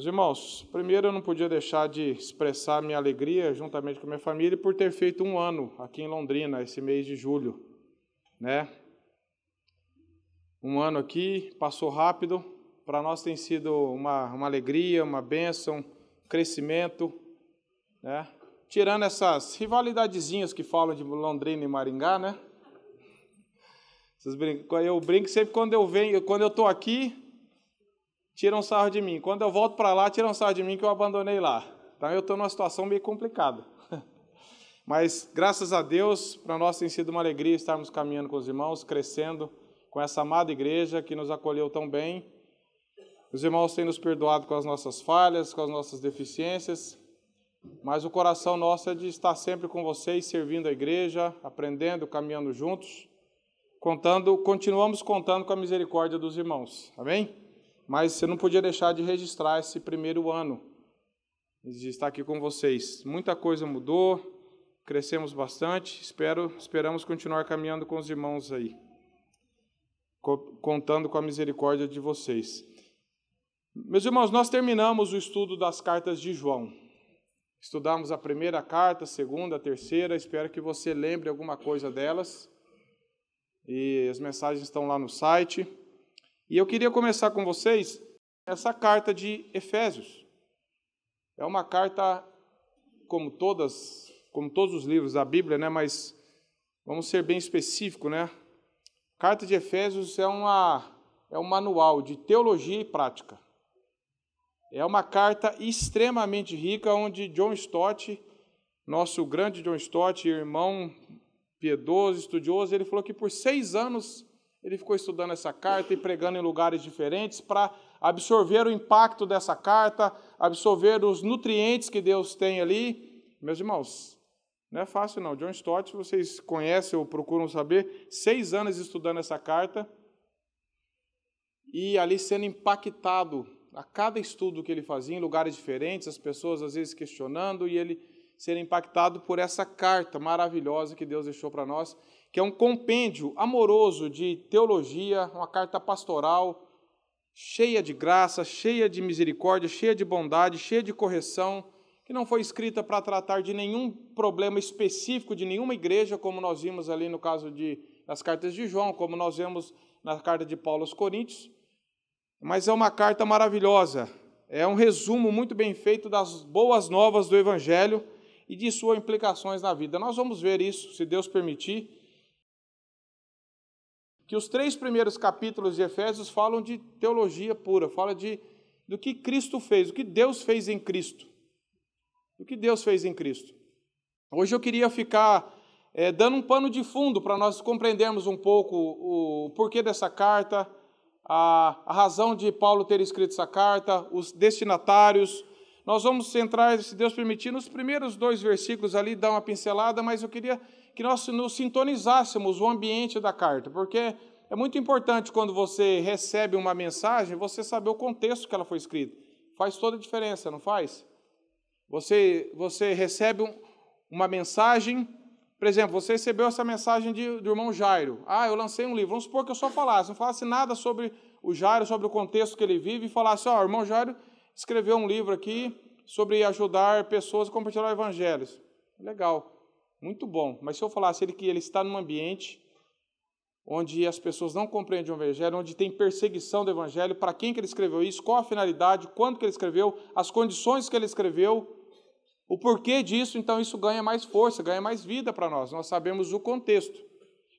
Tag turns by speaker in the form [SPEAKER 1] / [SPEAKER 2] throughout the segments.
[SPEAKER 1] Meus irmãos, primeiro eu não podia deixar de expressar minha alegria, juntamente com a minha família, por ter feito 1 ano aqui em Londrina, esse mês de julho, né? 1 ano aqui, passou rápido, para nós tem sido uma alegria, uma bênção, crescimento, né? Tirando essas rivalidadezinhas que falam de Londrina e Maringá, né? Eu brinco sempre quando eu estou aqui, tiram sarro de mim. Quando eu volto para lá, tiram sarro de mim que eu abandonei lá. Então eu estou numa situação meio complicada. Mas, graças a Deus, para nós tem sido uma alegria estarmos caminhando com os irmãos, crescendo com essa amada igreja que nos acolheu tão bem. Os irmãos têm nos perdoado com as nossas falhas, com as nossas deficiências, mas o coração nosso é de estar sempre com vocês, servindo a igreja, aprendendo, caminhando juntos, continuamos contando com a misericórdia dos irmãos. Amém? Mas você não podia deixar de registrar esse primeiro ano de estar aqui com vocês. Muita coisa mudou, crescemos bastante, esperamos continuar caminhando com os irmãos aí, contando com a misericórdia de vocês. Meus irmãos, nós terminamos o estudo das cartas de João. Estudamos a primeira carta, a segunda, a terceira, espero que você lembre alguma coisa delas. E as mensagens estão lá no site. E eu queria começar com vocês essa carta de Efésios. É uma carta, como todos os livros da Bíblia, né? Mas vamos ser bem específicos, né? A carta de Efésios é um manual de teologia e prática. É uma carta extremamente rica, onde John Stott, nosso grande John Stott, irmão piedoso, estudioso, ele falou que por 6 anos ele ficou estudando essa carta e pregando em lugares diferentes para absorver o impacto dessa carta, absorver os nutrientes que Deus tem ali. Meus irmãos, não é fácil não. John Stott, vocês conhecem ou procuram saber, 6 anos estudando essa carta e ali sendo impactado a cada estudo que ele fazia em lugares diferentes, as pessoas às vezes questionando e ele ser impactado por essa carta maravilhosa que Deus deixou para nós, que é um compêndio amoroso de teologia, uma carta pastoral, cheia de graça, cheia de misericórdia, cheia de bondade, cheia de correção, que não foi escrita para tratar de nenhum problema específico de nenhuma igreja, como nós vimos ali no caso das cartas de João, como nós vemos na carta de Paulo aos Coríntios, mas é uma carta maravilhosa, é um resumo muito bem feito das boas novas do Evangelho e de suas implicações na vida. Nós vamos ver isso, se Deus permitir, que os 3 primeiros capítulos de Efésios falam de teologia pura, fala do que Cristo fez, o que Deus fez em Cristo. O que Deus fez em Cristo. Hoje eu queria ficar dando um pano de fundo para nós compreendermos um pouco o porquê dessa carta, a razão de Paulo ter escrito essa carta, os destinatários. Nós vamos centrar, se Deus permitir, nos primeiros 2 versículos ali, dar uma pincelada, mas eu queria que nós nos sintonizássemos o ambiente da carta, porque é muito importante quando você recebe uma mensagem, você saber o contexto que ela foi escrita. Faz toda a diferença, não faz? Você recebe uma mensagem, por exemplo, você recebeu essa mensagem do irmão Jairo. Eu lancei um livro. Vamos supor que eu só não falasse nada sobre o Jairo, sobre o contexto que ele vive, e falasse, o irmão Jairo escreveu um livro aqui sobre ajudar pessoas a compartilhar evangelhos. Legal, muito bom. Mas se eu falasse que ele está num ambiente onde as pessoas não compreendem o evangelho, onde tem perseguição do evangelho, para quem que ele escreveu isso, qual a finalidade, quando que ele escreveu, as condições que ele escreveu, o porquê disso, então isso ganha mais força, ganha mais vida para nós. Nós sabemos o contexto.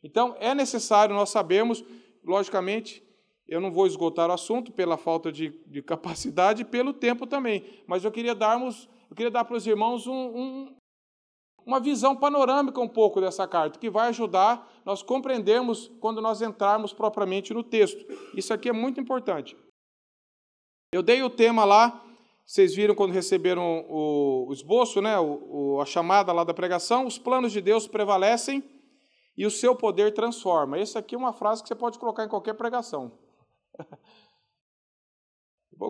[SPEAKER 1] Então, é necessário nós sabermos, logicamente, eu não vou esgotar o assunto pela falta de capacidade e pelo tempo também, mas eu queria dar para os irmãos uma visão panorâmica um pouco dessa carta, que vai ajudar nós compreendermos quando nós entrarmos propriamente no texto. Isso aqui é muito importante. Eu dei o tema lá, vocês viram quando receberam o esboço, né? A chamada lá da pregação, os planos de Deus prevalecem e o seu poder transforma. Essa aqui é uma frase que você pode colocar em qualquer pregação.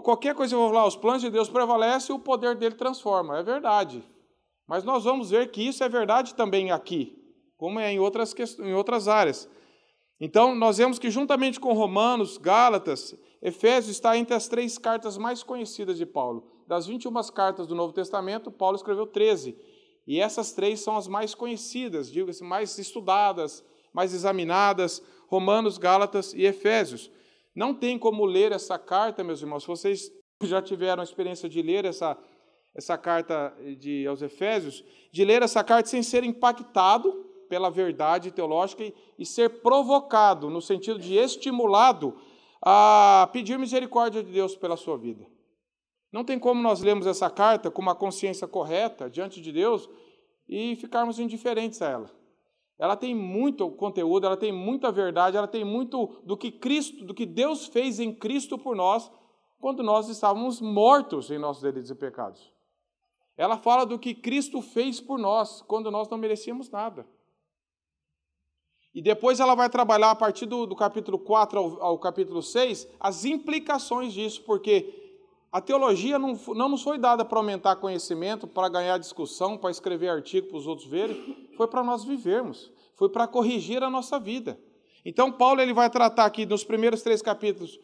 [SPEAKER 1] Qualquer coisa eu vou falar, os planos de Deus prevalecem e o poder dele transforma. É verdade. Mas nós vamos ver que isso é verdade também aqui, como é em outras áreas. Então, nós vemos que juntamente com Romanos, Gálatas, Efésios está entre as 3 cartas mais conhecidas de Paulo. Das 21 cartas do Novo Testamento, Paulo escreveu 13. E essas 3 são as mais conhecidas, digo-se, mais estudadas, mais examinadas, Romanos, Gálatas e Efésios. Não tem como ler essa carta, meus irmãos, se vocês já tiveram a experiência de ler essa carta aos Efésios, de ler essa carta sem ser impactado pela verdade teológica e ser provocado, no sentido de estimulado a pedir misericórdia de Deus pela sua vida. Não tem como nós lermos essa carta com uma consciência correta diante de Deus e ficarmos indiferentes a ela. Ela tem muito conteúdo, ela tem muita verdade, ela tem muito do que Deus fez em Cristo por nós, quando nós estávamos mortos em nossos delitos e pecados. Ela fala do que Cristo fez por nós, quando nós não merecíamos nada. E depois ela vai trabalhar, a partir do capítulo 4 ao capítulo 6, as implicações disso, porque a teologia não nos foi dada para aumentar conhecimento, para ganhar discussão, para escrever artigo para os outros verem, foi para nós vivermos, foi para corrigir a nossa vida. Então, Paulo ele vai tratar aqui, nos primeiros 3 capítulos,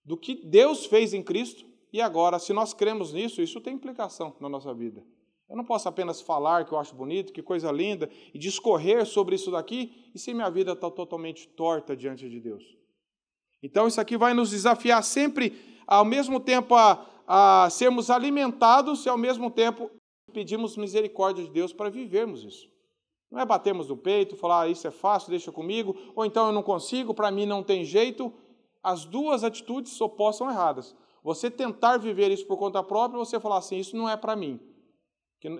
[SPEAKER 1] do que Deus fez em Cristo, e agora, se nós cremos nisso, isso tem implicação na nossa vida. Eu não posso apenas falar que eu acho bonito, que coisa linda, e discorrer sobre isso daqui, e se minha vida está totalmente torta diante de Deus. Então, isso aqui vai nos desafiar sempre, ao mesmo tempo, a sermos alimentados, e ao mesmo tempo pedimos misericórdia de Deus para vivermos isso. Não é batermos no peito, falar, isso é fácil, deixa comigo, ou então eu não consigo, para mim não tem jeito. As 2 atitudes só são erradas. Você tentar viver isso por conta própria, você falar assim, isso não é para mim.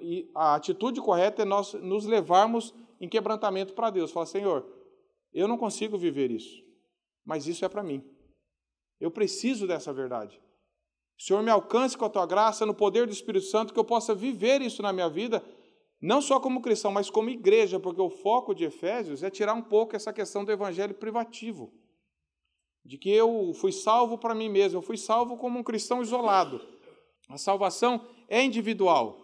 [SPEAKER 1] E a atitude correta é nós nos levarmos em quebrantamento para Deus. Falar, Senhor, eu não consigo viver isso, mas isso é para mim. Eu preciso dessa verdade. Senhor, me alcance com a Tua graça, no poder do Espírito Santo, que eu possa viver isso na minha vida, não só como cristão, mas como igreja, porque o foco de Efésios é tirar um pouco essa questão do evangelho privativo, de que eu fui salvo para mim mesmo, eu fui salvo como um cristão isolado. A salvação é individual.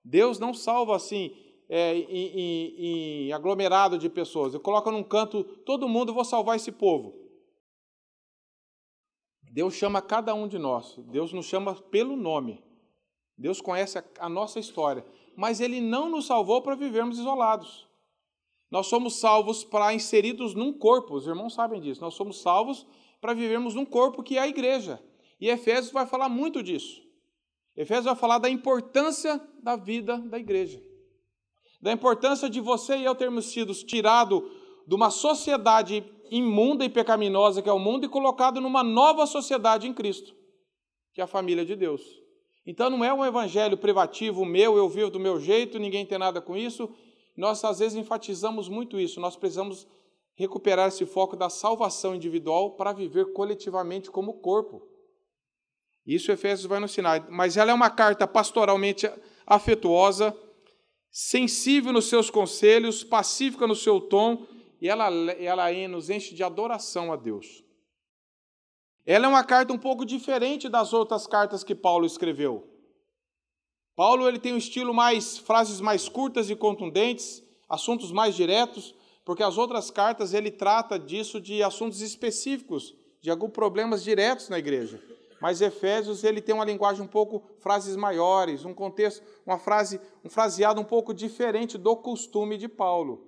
[SPEAKER 1] Deus não salva assim, em aglomerado de pessoas. Eu coloco num canto, todo mundo, vou salvar esse povo. Deus chama cada um de nós. Deus nos chama pelo nome. Deus conhece a nossa história. Mas Ele não nos salvou para vivermos isolados. Nós somos salvos para inseridos num corpo. Os irmãos sabem disso. Nós somos salvos para vivermos num corpo que é a igreja. E Efésios vai falar muito disso. Efésios vai falar da importância da vida da igreja. Da importância de você e eu termos sido tirados de uma sociedade imunda e pecaminosa que é o mundo e colocado numa nova sociedade em Cristo, que é a família de Deus. Então não é um evangelho privativo meu, eu vivo do meu jeito, ninguém tem nada com isso. Nós às vezes enfatizamos muito isso. Nós precisamos recuperar esse foco da salvação individual para viver coletivamente como corpo. Isso Efésios vai nos ensinar. Mas ela é uma carta pastoralmente afetuosa, sensível nos seus conselhos, pacífica no seu tom, e ela nos enche de adoração a Deus. Ela é uma carta um pouco diferente das outras cartas que Paulo escreveu. Paulo ele tem um estilo frases mais curtas e contundentes, assuntos mais diretos, porque as outras cartas ele trata disso de assuntos específicos, de alguns problemas diretos na igreja. Mas Efésios ele tem uma linguagem um pouco, frases maiores, um contexto, um fraseado um pouco diferente do costume de Paulo.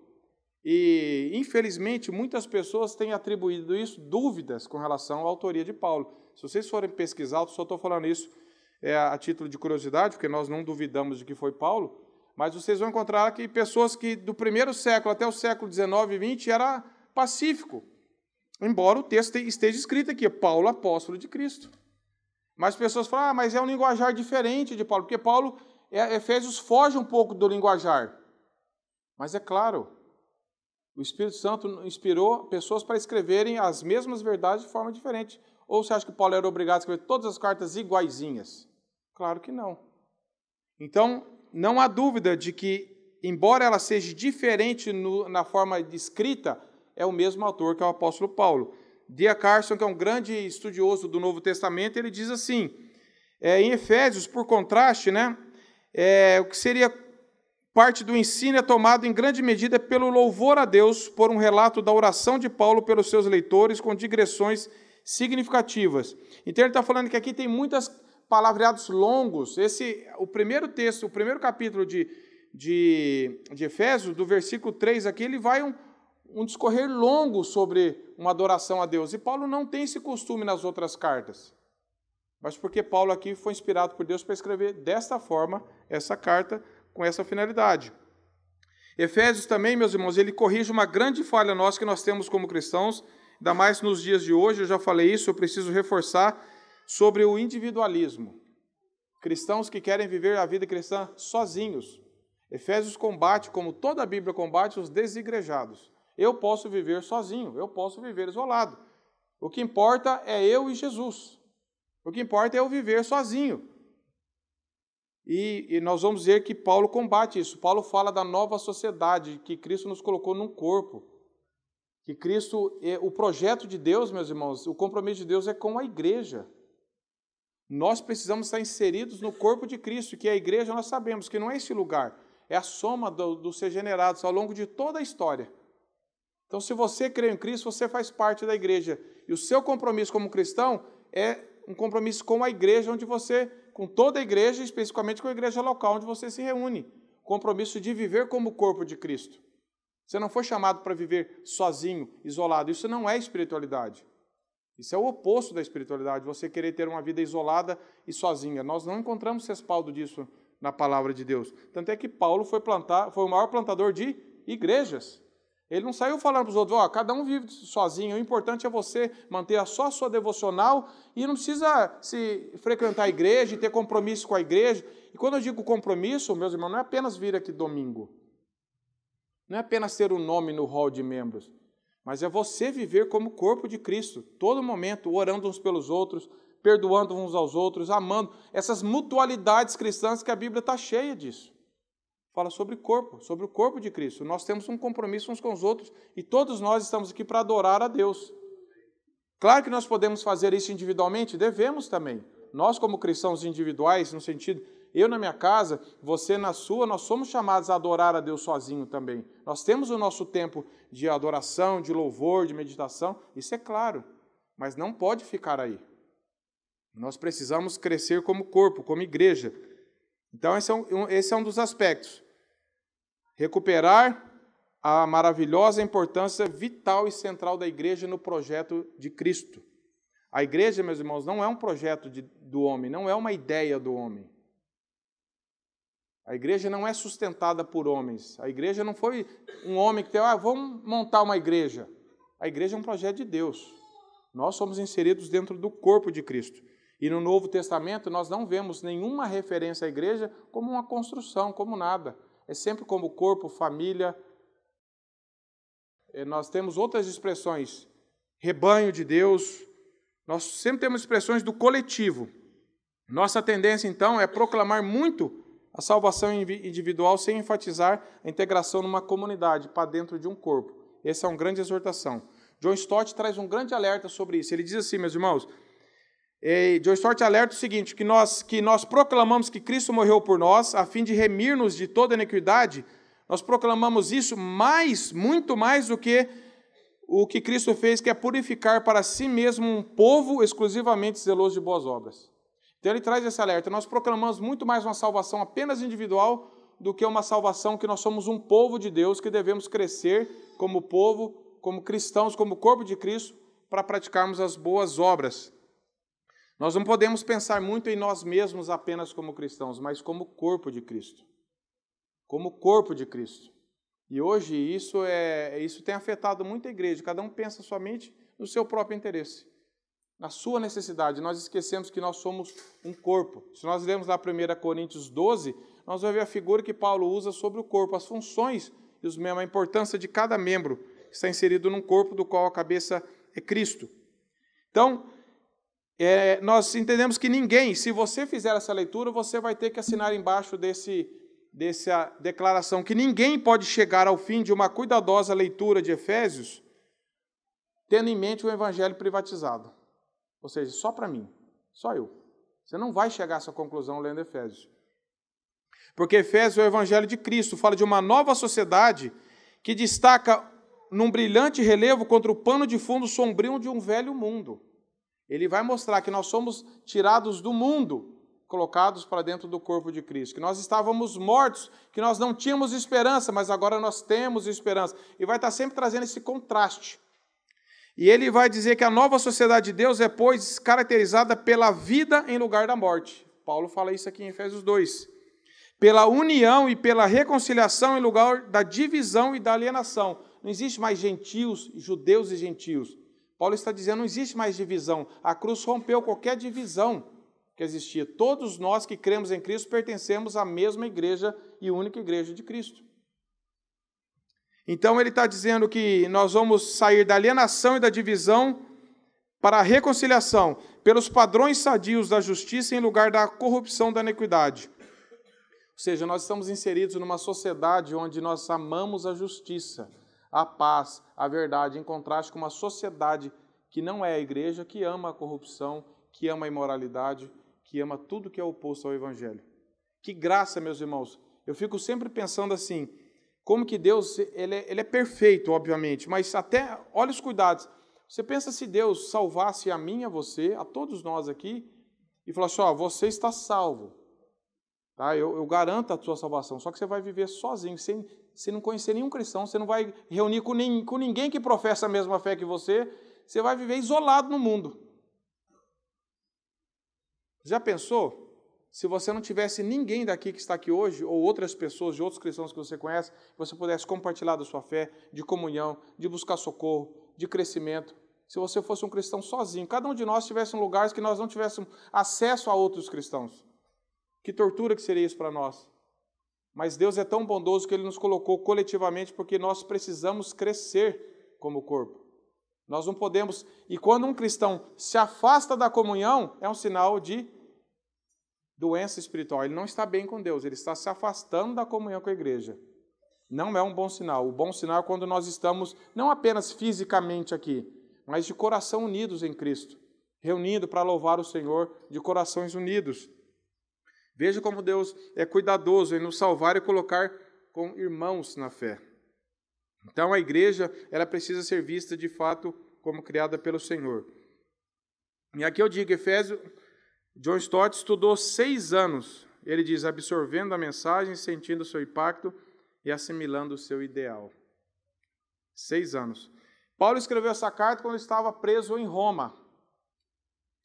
[SPEAKER 1] E, infelizmente, muitas pessoas têm atribuído isso, dúvidas com relação à autoria de Paulo. Se vocês forem pesquisar, eu só estou falando isso a título de curiosidade, porque nós não duvidamos de que foi Paulo, mas vocês vão encontrar que pessoas que do primeiro século até o século 19 e 20 era pacífico, embora o texto esteja escrito aqui, Paulo, apóstolo de Cristo. Mas pessoas falam, mas é um linguajar diferente de Paulo, porque Paulo, Efésios foge um pouco do linguajar. Mas é claro, o Espírito Santo inspirou pessoas para escreverem as mesmas verdades de forma diferente. Ou você acha que Paulo era obrigado a escrever todas as cartas iguaizinhas? Claro que não. Então, não há dúvida de que, embora ela seja diferente na forma de escrita, é o mesmo autor que é o apóstolo Paulo. D.A. Carson, que é um grande estudioso do Novo Testamento, ele diz assim, em Efésios, por contraste, o que seria parte do ensino é tomado em grande medida pelo louvor a Deus, por um relato da oração de Paulo pelos seus leitores, com digressões significativas. Então ele está falando que aqui tem muitos palavreados longos. O primeiro texto, o primeiro capítulo de Efésios, do versículo 3 aqui, ele vai um discorrer longo sobre uma adoração a Deus. E Paulo não tem esse costume nas outras cartas. Mas porque Paulo aqui foi inspirado por Deus para escrever desta forma essa carta, com essa finalidade. Efésios também, meus irmãos, ele corrige uma grande falha nossa que nós temos como cristãos, ainda mais nos dias de hoje. Eu já falei isso, eu preciso reforçar, sobre o individualismo. Cristãos que querem viver a vida cristã sozinhos. Efésios combate, como toda a Bíblia combate, os desigrejados. Eu posso viver sozinho, eu posso viver isolado. O que importa é eu e Jesus. O que importa é eu viver sozinho. E nós vamos ver que Paulo combate isso. Paulo fala da nova sociedade, que Cristo nos colocou num corpo. Que Cristo, o projeto de Deus, meus irmãos, o compromisso de Deus é com a igreja. Nós precisamos estar inseridos no corpo de Cristo, que a igreja nós sabemos que não é esse lugar, é a soma dos regenerados ao longo de toda a história. Então, se você crê em Cristo, você faz parte da igreja. E o seu compromisso como cristão é um compromisso com a igreja, onde você, com toda a igreja, especificamente com a igreja local, onde você se reúne. Compromisso de viver como o corpo de Cristo. Você não foi chamado para viver sozinho, isolado. Isso não é espiritualidade. Isso é o oposto da espiritualidade, você querer ter uma vida isolada e sozinha. Nós não encontramos respaldo disso na palavra de Deus. Tanto é que Paulo foi o maior plantador de igrejas. Ele não saiu falando para os outros, cada um vive sozinho, o importante é você manter só a sua devocional e não precisa se frequentar a igreja e ter compromisso com a igreja. E quando eu digo compromisso, meus irmãos, não é apenas vir aqui domingo. Não é apenas ter um nome no hall de membros, mas é você viver como corpo de Cristo, todo momento, orando uns pelos outros, perdoando uns aos outros, amando. Essas mutualidades cristãs que a Bíblia está cheia disso. Fala sobre o corpo de Cristo. Nós temos um compromisso uns com os outros e todos nós estamos aqui para adorar a Deus. Claro que nós podemos fazer isso individualmente, devemos também. Nós, como cristãos individuais, no sentido, eu na minha casa, você na sua, nós somos chamados a adorar a Deus sozinho também. Nós temos o nosso tempo de adoração, de louvor, de meditação, isso é claro, mas não pode ficar aí. Nós precisamos crescer como corpo, como igreja. Então, esse é um dos aspectos. Recuperar a maravilhosa importância vital e central da igreja no projeto de Cristo. A igreja, meus irmãos, não é um projeto do homem, não é uma ideia do homem. A igreja não é sustentada por homens. A igreja não foi um homem que teve, vamos montar uma igreja. A igreja é um projeto de Deus. Nós somos inseridos dentro do corpo de Cristo. E no Novo Testamento nós não vemos nenhuma referência à igreja como uma construção, como nada. É sempre como corpo, família. Nós temos outras expressões, rebanho de Deus. Nós sempre temos expressões do coletivo. Nossa tendência, então, é proclamar muito a salvação individual sem enfatizar a integração numa comunidade, para dentro de um corpo. Essa é uma grande exortação. John Stott traz um grande alerta sobre isso. Ele diz assim, meus irmãos, John Stott alerta o seguinte, que nós proclamamos que Cristo morreu por nós, a fim de remir-nos de toda iniquidade. Nós proclamamos isso muito mais do que o que Cristo fez, que é purificar para si mesmo um povo exclusivamente zeloso de boas obras. Então ele traz esse alerta. Nós proclamamos muito mais uma salvação apenas individual do que uma salvação que nós somos um povo de Deus, que devemos crescer como povo, como cristãos, como corpo de Cristo, para praticarmos as boas obras. Nós não podemos pensar muito em nós mesmos apenas como cristãos, mas como corpo de Cristo. Como corpo de Cristo. E hoje isso tem afetado muita igreja. Cada um pensa somente no seu próprio interesse, na sua necessidade. Nós esquecemos que nós somos um corpo. Se nós lermos lá 1 Coríntios 12, nós vamos ver a figura que Paulo usa sobre o corpo, as funções e a importância de cada membro que está inserido num corpo do qual a cabeça é Cristo. Então, nós entendemos que ninguém, se você fizer essa leitura, você vai ter que assinar embaixo dessa declaração, que ninguém pode chegar ao fim de uma cuidadosa leitura de Efésios tendo em mente o evangelho privatizado. Ou seja, só para mim, só eu. Você não vai chegar a essa conclusão lendo Efésios. Porque Efésios é o Evangelho de Cristo, fala de uma nova sociedade que destaca num brilhante relevo contra o pano de fundo sombrio de um velho mundo. Ele vai mostrar que nós somos tirados do mundo, colocados para dentro do corpo de Cristo, que nós estávamos mortos, que nós não tínhamos esperança, mas agora nós temos esperança. E vai estar sempre trazendo esse contraste. E ele vai dizer que a nova sociedade de Deus é, pois, caracterizada pela vida em lugar da morte. Paulo fala isso aqui em Efésios 2. Pela união e pela reconciliação em lugar da divisão e da alienação. Não existe mais gentios, judeus e gentios. Paulo está dizendo, não existe mais divisão. A cruz rompeu qualquer divisão que existia. Todos nós que cremos em Cristo pertencemos à mesma igreja e única igreja de Cristo. Então ele está dizendo que nós vamos sair da alienação e da divisão para a reconciliação, pelos padrões sadios da justiça em lugar da corrupção da iniquidade. Ou seja, nós estamos inseridos numa sociedade onde nós amamos a justiça, a paz, a verdade, em contraste com uma sociedade que não é a igreja, que ama a corrupção, que ama a imoralidade, que ama tudo que é oposto ao Evangelho. Que graça, meus irmãos! Eu fico sempre pensando assim, como que Deus, ele é perfeito, obviamente, mas até, olha os cuidados. Você pensa se Deus salvasse a mim, a você, a todos nós aqui, e falasse, ó, você está salvo. Tá? Eu garanto a sua salvação, só que você vai viver sozinho, sem não conhecer nenhum cristão, você não vai reunir com ninguém que professa a mesma fé que você vai viver isolado no mundo. Já pensou? Se você não tivesse ninguém daqui que está aqui hoje, ou outras pessoas, de outros cristãos que você conhece, você pudesse compartilhar da sua fé, de comunhão, de buscar socorro, de crescimento. Se você fosse um cristão sozinho, cada um de nós tivesse um lugar que nós não tivéssemos acesso a outros cristãos. Que tortura que seria isso para nós. Mas Deus é tão bondoso que Ele nos colocou coletivamente porque nós precisamos crescer como corpo. Nós não podemos... E quando um cristão se afasta da comunhão, é um sinal de doença espiritual. Ele não está bem com Deus, ele está se afastando da comunhão com a igreja. Não é um bom sinal. O bom sinal é quando nós estamos, não apenas fisicamente aqui, mas de coração unidos em Cristo, reunindo para louvar o Senhor, de corações unidos. Veja como Deus é cuidadoso em nos salvar e colocar com irmãos na fé. Então a igreja, ela precisa ser vista de fato como criada pelo Senhor. E aqui eu digo, Efésios, John Stott estudou 6 anos, ele diz, absorvendo a mensagem, sentindo o seu impacto e assimilando o seu ideal. 6 anos. Paulo escreveu essa carta quando estava preso em Roma.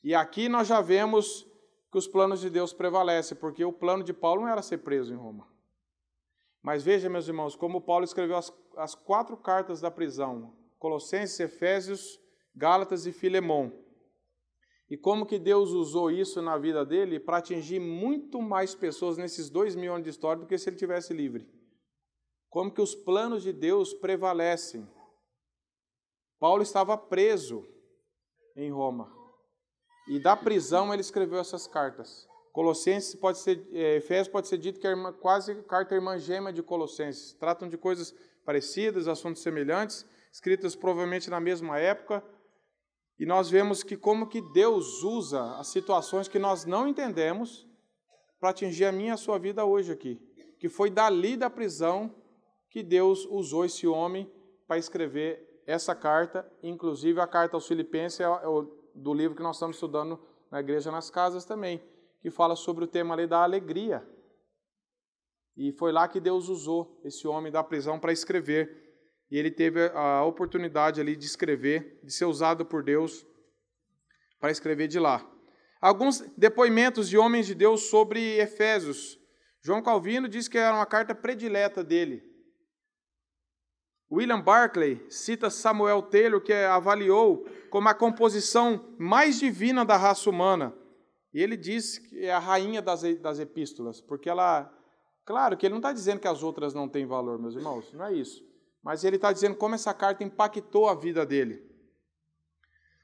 [SPEAKER 1] E aqui nós já vemos que os planos de Deus prevalecem, porque o plano de Paulo não era ser preso em Roma. Mas veja, meus irmãos, como Paulo escreveu as 4 cartas da prisão, Colossenses, Efésios, Gálatas e Filemão. E como que Deus usou isso na vida dele para atingir muito mais pessoas nesses 2000 anos de história do que se ele tivesse livre. Como que os planos de Deus prevalecem. Paulo estava preso em Roma. E da prisão ele escreveu essas cartas. Colossenses pode ser, Efésios pode ser dito que é quase carta irmã gêmea de Colossenses. Tratam de coisas parecidas, assuntos semelhantes, escritas provavelmente na mesma época. E nós vemos que como que Deus usa as situações que nós não entendemos para atingir a minha e a sua vida hoje aqui. Que foi dali da prisão que Deus usou esse homem para escrever essa carta, inclusive a carta aos Filipenses é do livro que nós estamos estudando na Igreja nas Casas também, que fala sobre o tema ali da alegria. E foi lá que Deus usou esse homem da prisão para escrever. E ele teve a oportunidade ali de escrever, de ser usado por Deus para escrever de lá. Alguns depoimentos de homens de Deus sobre Efésios. João Calvino diz que era uma carta predileta dele. William Barclay cita Samuel Taylor, que avaliou como a composição mais divina da raça humana. E ele diz que é a rainha das epístolas, porque ela... Claro que ele não está dizendo que as outras não têm valor, meus irmãos, não é isso. Mas ele está dizendo como essa carta impactou a vida dele.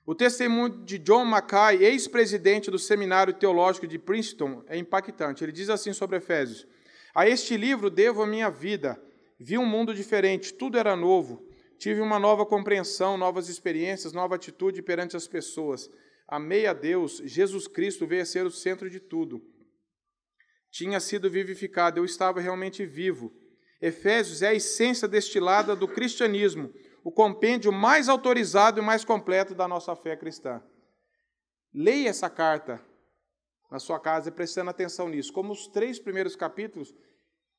[SPEAKER 1] O testemunho de John Mackay, ex-presidente do Seminário Teológico de Princeton, é impactante. Ele diz assim sobre Efésios: a este livro devo a minha vida. Vi um mundo diferente, tudo era novo. Tive uma nova compreensão, novas experiências, nova atitude perante as pessoas. Amei a Deus, Jesus Cristo veio a ser o centro de tudo. tinha sido vivificado, eu estava realmente vivo. Efésios é a essência destilada do cristianismo, o compêndio mais autorizado e mais completo da nossa fé cristã. Leia essa carta na sua casa, prestando atenção nisso. Como os 3 primeiros capítulos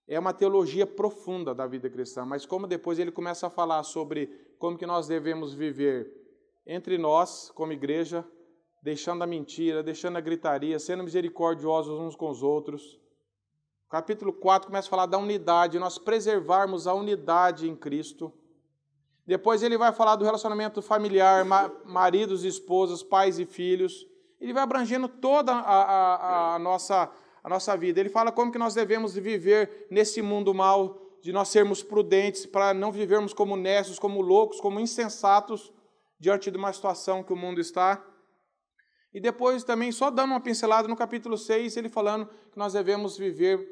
[SPEAKER 1] é uma teologia profunda da vida cristã, mas como depois ele começa a falar sobre como que nós devemos viver entre nós, como igreja, deixando a mentira, deixando a gritaria, sendo misericordiosos uns com os outros. Capítulo 4 começa a falar da unidade, nós preservarmos a unidade em Cristo. Depois ele vai falar do relacionamento familiar, maridos e esposas, pais e filhos. Ele vai abrangendo toda a nossa vida. Ele fala como que nós devemos viver nesse mundo mal, de nós sermos prudentes, para não vivermos como necios, como loucos, como insensatos, diante de uma situação que o mundo está. E depois também, só dando uma pincelada, no capítulo 6, ele falando que nós devemos viver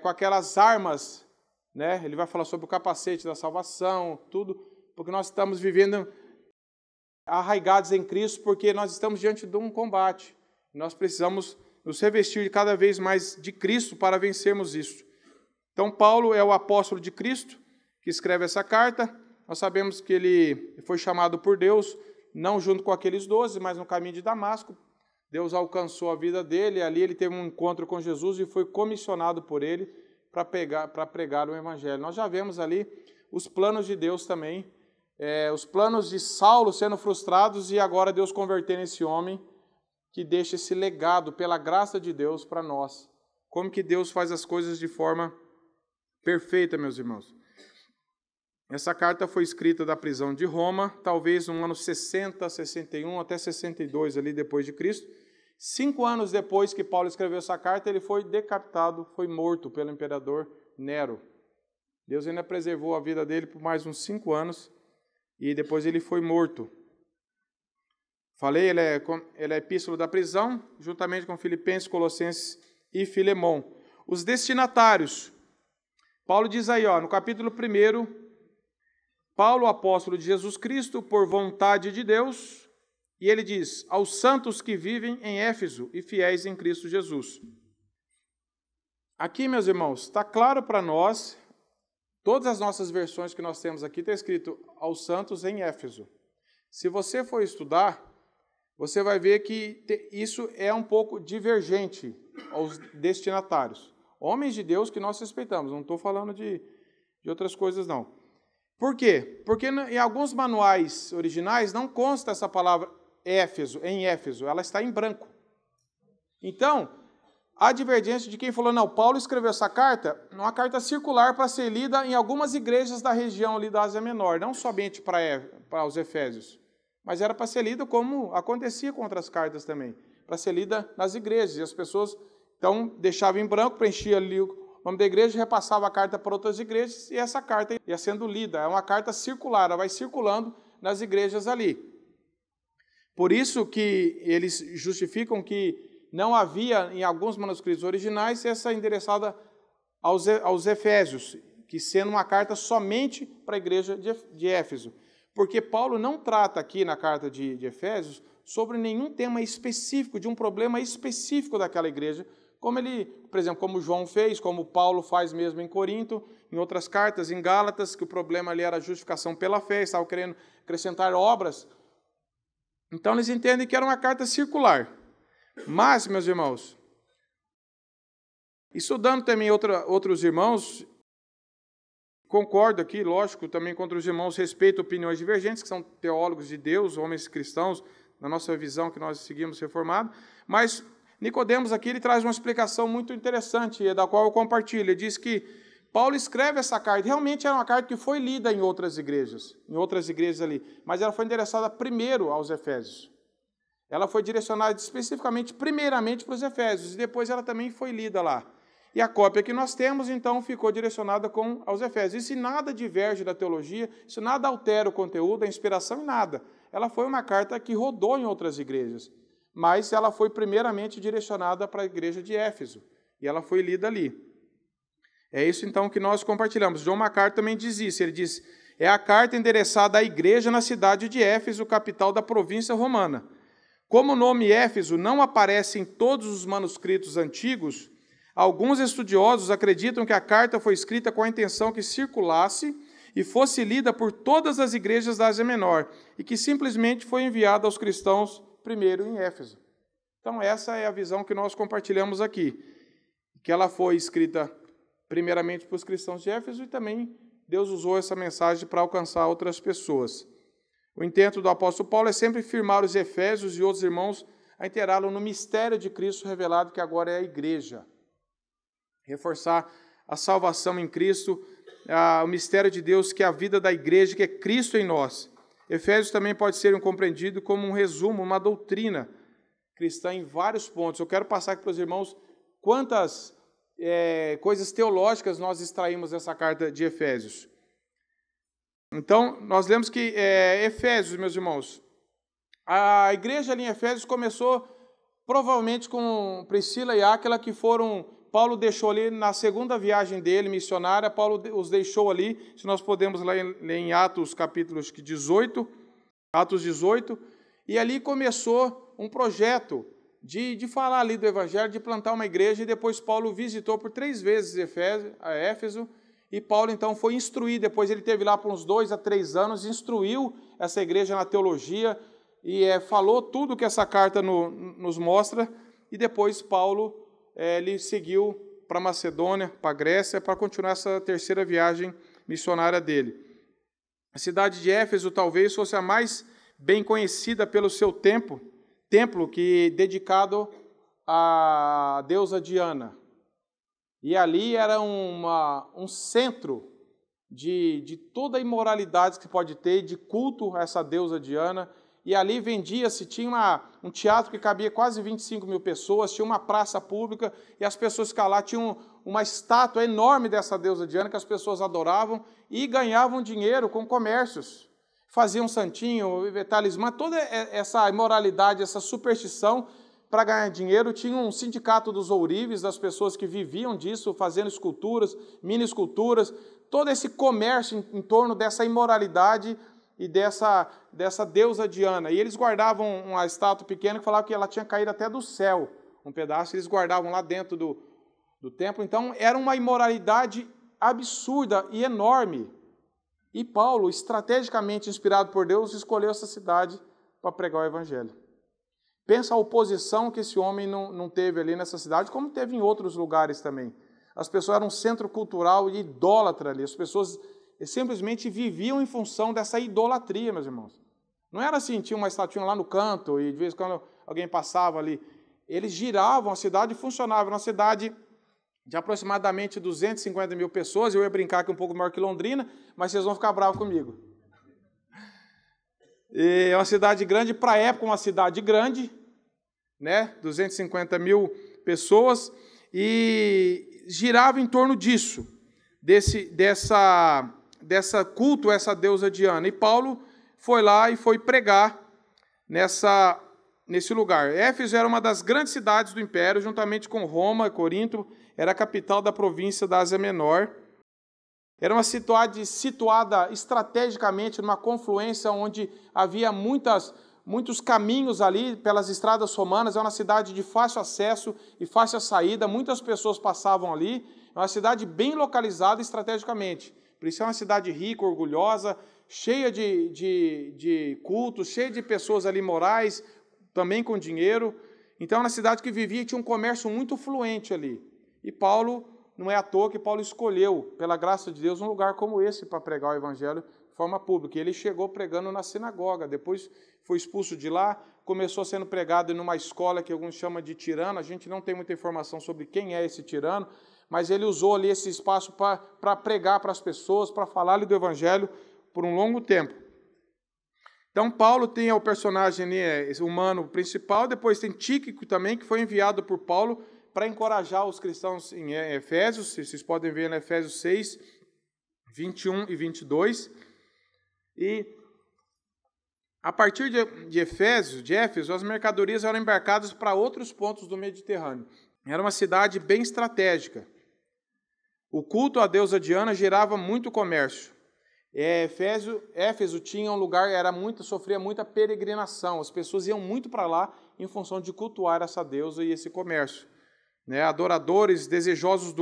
[SPEAKER 1] com aquelas armas, né? Ele vai falar sobre o capacete da salvação, tudo, porque nós estamos vivendo arraigados em Cristo, porque nós estamos diante de um combate. Nós precisamos nos revestir cada vez mais de Cristo para vencermos isso. Então, Paulo é o apóstolo de Cristo que escreve essa carta. Nós sabemos que ele foi chamado por Deus, não junto com aqueles 12, mas no caminho de Damasco. Deus alcançou a vida dele, ali ele teve um encontro com Jesus e foi comissionado por ele para pregar o Evangelho. Nós já vemos ali os planos de Deus também, os planos de Saulo sendo frustrados e agora Deus convertendo esse homem que deixa esse legado pela graça de Deus para nós. Como que Deus faz as coisas de forma perfeita, meus irmãos. Essa carta foi escrita da prisão de Roma, talvez no ano 60, 61, até 62, ali depois de Cristo. 5 anos depois que Paulo escreveu essa carta, ele foi decapitado, foi morto pelo imperador Nero. Deus ainda preservou a vida dele por mais uns 5 anos, e depois ele foi morto. Falei, ele é epístola da prisão, juntamente com Filipenses, Colossenses e Filemão. Os destinatários. Paulo diz aí, no capítulo 1, Paulo, apóstolo de Jesus Cristo, por vontade de Deus, e ele diz, aos santos que vivem em Éfeso e fiéis em Cristo Jesus. Aqui, meus irmãos, está claro para nós, todas as nossas versões que nós temos aqui, está escrito aos santos em Éfeso. Se você for estudar, você vai ver que isso é um pouco divergente aos destinatários. Homens de Deus que nós respeitamos, não estou falando de outras coisas, não. Por quê? Porque em alguns manuais originais não consta essa palavra Éfeso, em Éfeso, ela está em branco. Então, há divergência de quem falou, não, Paulo escreveu essa carta, uma carta circular para ser lida em algumas igrejas da região ali da Ásia Menor, não somente para os Efésios, mas era para ser lida como acontecia com outras cartas também, para ser lida nas igrejas, e as pessoas, então, deixavam em branco, preenchiam ali o nome da igreja, repassava a carta para outras igrejas, e essa carta ia sendo lida. É uma carta circular, ela vai circulando nas igrejas ali. Por isso que eles justificam que não havia, em alguns manuscritos originais, essa endereçada aos Efésios, que sendo uma carta somente para a igreja de Éfeso. Porque Paulo não trata aqui na carta de Efésios sobre nenhum tema específico, de um problema específico daquela igreja, como ele, por exemplo, como João fez, como Paulo faz mesmo em Corinto, em outras cartas, em Gálatas, que o problema ali era a justificação pela fé, estavam querendo acrescentar obras. Então eles entendem que era uma carta circular. Mas, meus irmãos, estudando também outros irmãos, concordo aqui, lógico, também com outros irmãos, respeito opiniões divergentes, que são teólogos de Deus, homens cristãos, na nossa visão que nós seguimos reformado, mas Nicodemos aqui ele traz uma explicação muito interessante, da qual eu compartilho. Ele diz que Paulo escreve essa carta, realmente era uma carta que foi lida em outras igrejas ali, mas ela foi endereçada primeiro aos Efésios. Ela foi direcionada especificamente, primeiramente para os Efésios, e depois ela também foi lida lá. E a cópia que nós temos, então, ficou direcionada aos Efésios. Isso nada diverge da teologia, isso nada altera o conteúdo, a inspiração em nada. Ela foi uma carta que rodou em outras igrejas, mas ela foi primeiramente direcionada para a igreja de Éfeso, e ela foi lida ali. É isso, então, que nós compartilhamos. John MacArthur também diz isso, ele diz, é a carta endereçada à igreja na cidade de Éfeso, capital da província romana. Como o nome Éfeso não aparece em todos os manuscritos antigos, Alguns estudiosos acreditam que a carta foi escrita com a intenção que circulasse e fosse lida por todas as igrejas da Ásia Menor, e que simplesmente foi enviada aos cristãos primeiro em Éfeso. Então, essa é a visão que nós compartilhamos aqui, que ela foi escrita primeiramente para os cristãos de Éfeso e também Deus usou essa mensagem para alcançar outras pessoas. O intento do apóstolo Paulo é sempre firmar os efésios e outros irmãos a inteirá-lo no mistério de Cristo revelado, que agora é a igreja. Reforçar a salvação em Cristo, o mistério de Deus, que é a vida da igreja, que é Cristo em nós. Efésios também pode ser compreendido como um resumo, uma doutrina cristã em vários pontos. Eu quero passar aqui para os irmãos quantas coisas teológicas nós extraímos dessa carta de Efésios. Então, nós lemos que Efésios, meus irmãos, a igreja ali em Efésios começou provavelmente com Priscila e Áquila, que Paulo deixou ali na segunda viagem dele, missionária, Paulo os deixou ali, se nós podemos ler em Atos capítulo 18, Atos 18, e ali começou um projeto de falar ali do Evangelho, de plantar uma igreja, e depois Paulo visitou por 3 vezes Éfeso, e Paulo então foi instruir, depois ele esteve lá por uns 2 a 3 anos, instruiu essa igreja na teologia, e falou tudo que essa carta nos mostra, e depois Paulo ele seguiu para Macedônia, para a Grécia, para continuar essa terceira viagem missionária dele. A cidade de Éfeso talvez fosse a mais bem conhecida pelo seu templo que dedicado à deusa Diana. E ali era um centro de toda a imoralidade que pode ter, de culto a essa deusa Diana. E ali vendia-se, tinha um teatro que cabia quase 25 mil pessoas, tinha uma praça pública, e as pessoas que lá tinham uma estátua enorme dessa deusa Diana, que as pessoas adoravam, e ganhavam dinheiro com comércios. Faziam santinho, talismã, toda essa imoralidade, essa superstição, para ganhar dinheiro. Tinha um sindicato dos ourives, das pessoas que viviam disso, fazendo esculturas, mini esculturas, todo esse comércio em torno dessa imoralidade e dessa deusa Diana. E eles guardavam uma estátua pequena que falava que ela tinha caído até do céu, um pedaço, eles guardavam lá dentro do templo. Então, era uma imoralidade absurda e enorme. E Paulo, estrategicamente inspirado por Deus, escolheu essa cidade para pregar o Evangelho. Pensa a oposição que esse homem não teve ali nessa cidade, como teve em outros lugares também. As pessoas eram um centro cultural e idólatra ali, as pessoas simplesmente viviam em função dessa idolatria, meus irmãos. Não era assim, tinha uma estatua lá no canto e de vez em quando alguém passava ali. Eles giravam, a cidade funcionava. Era uma cidade de aproximadamente 250 mil pessoas. Eu ia brincar aqui um pouco maior que Londrina, mas vocês vão ficar bravos comigo. E é uma cidade grande, para a época uma cidade grande, né? 250 mil pessoas, e girava em torno disso, dessa culto a essa deusa Diana. E Paulo foi lá e foi pregar nesse lugar. Éfeso era uma das grandes cidades do império, juntamente com Roma e Corinto, era a capital da província da Ásia Menor. Era uma cidade situada estrategicamente numa confluência onde havia muitos caminhos ali pelas estradas romanas. É uma cidade de fácil acesso e fácil saída, muitas pessoas passavam ali. É uma cidade bem localizada estrategicamente. Por isso é uma cidade rica, orgulhosa, cheia de cultos, cheia de pessoas ali morais, também com dinheiro. Então é uma cidade que vivia e tinha um comércio muito fluente ali. E Paulo, não é à toa que Paulo escolheu, pela graça de Deus, um lugar como esse para pregar o Evangelho de forma pública. E ele chegou pregando na sinagoga, depois foi expulso de lá, começou sendo pregado em uma escola que alguns chamam de tirano. A gente não tem muita informação sobre quem é esse tirano, mas ele usou ali esse espaço para pregar para as pessoas, para falar-lhe do Evangelho por um longo tempo. Então, Paulo tem o personagem humano principal, depois tem Tíquico também, que foi enviado por Paulo para encorajar os cristãos em Efésios. Vocês podem ver em Efésios 6, 21 e 22. E a partir de Éfeso, as mercadorias eram embarcadas para outros pontos do Mediterrâneo. Era uma cidade bem estratégica. O culto à deusa Diana gerava muito comércio. Éfeso tinha um lugar, sofria muita peregrinação. As pessoas iam muito para lá em função de cultuar essa deusa e esse comércio. né? Adoradores desejosos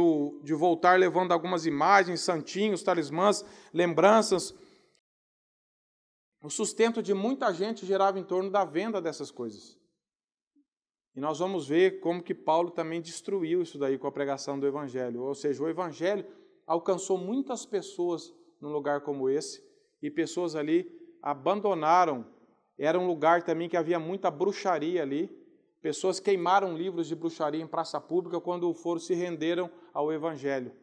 [SPEAKER 1] de voltar levando algumas imagens, santinhos, talismãs, lembranças. O sustento de muita gente girava em torno da venda dessas coisas. E nós vamos ver como que Paulo também destruiu isso daí com a pregação do Evangelho. Ou seja, o Evangelho alcançou muitas pessoas num lugar como esse, e pessoas ali abandonaram. Era um lugar também que havia muita bruxaria ali. Pessoas queimaram livros de bruxaria em praça pública quando se renderam ao Evangelho.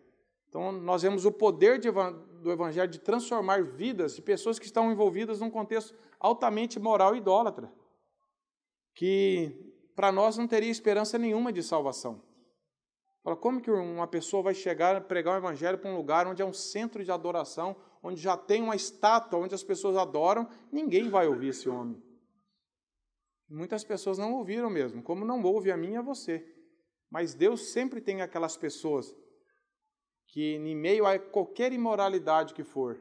[SPEAKER 1] Então, nós vemos o poder do Evangelho de transformar vidas de pessoas que estão envolvidas num contexto altamente moral e idólatra, que para nós não teria esperança nenhuma de salvação. Como que uma pessoa vai chegar a pregar o Evangelho para um lugar onde é um centro de adoração, onde já tem uma estátua, onde as pessoas adoram? Ninguém vai ouvir esse homem. Muitas pessoas não ouviram mesmo, como não ouve a mim e a você. Mas Deus sempre tem aquelas pessoas que, em meio a qualquer imoralidade que for,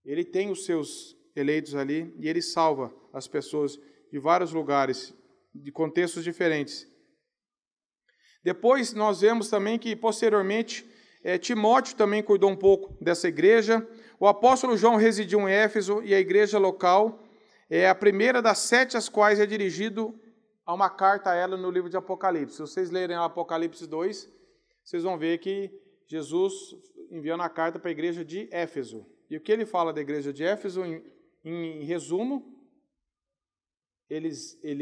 [SPEAKER 1] Ele tem os seus eleitos ali e Ele salva as pessoas de vários lugares, de contextos diferentes. Depois nós vemos também que, posteriormente, Timóteo também cuidou um pouco dessa igreja. O apóstolo João residiu em Éfeso e a igreja local é a primeira das 7 às quais é dirigido a uma carta a ela no livro de Apocalipse. Se vocês lerem Apocalipse 2, vocês vão ver que Jesus enviando a carta para a igreja de Éfeso. E o que ele fala da igreja de Éfeso, em resumo, ele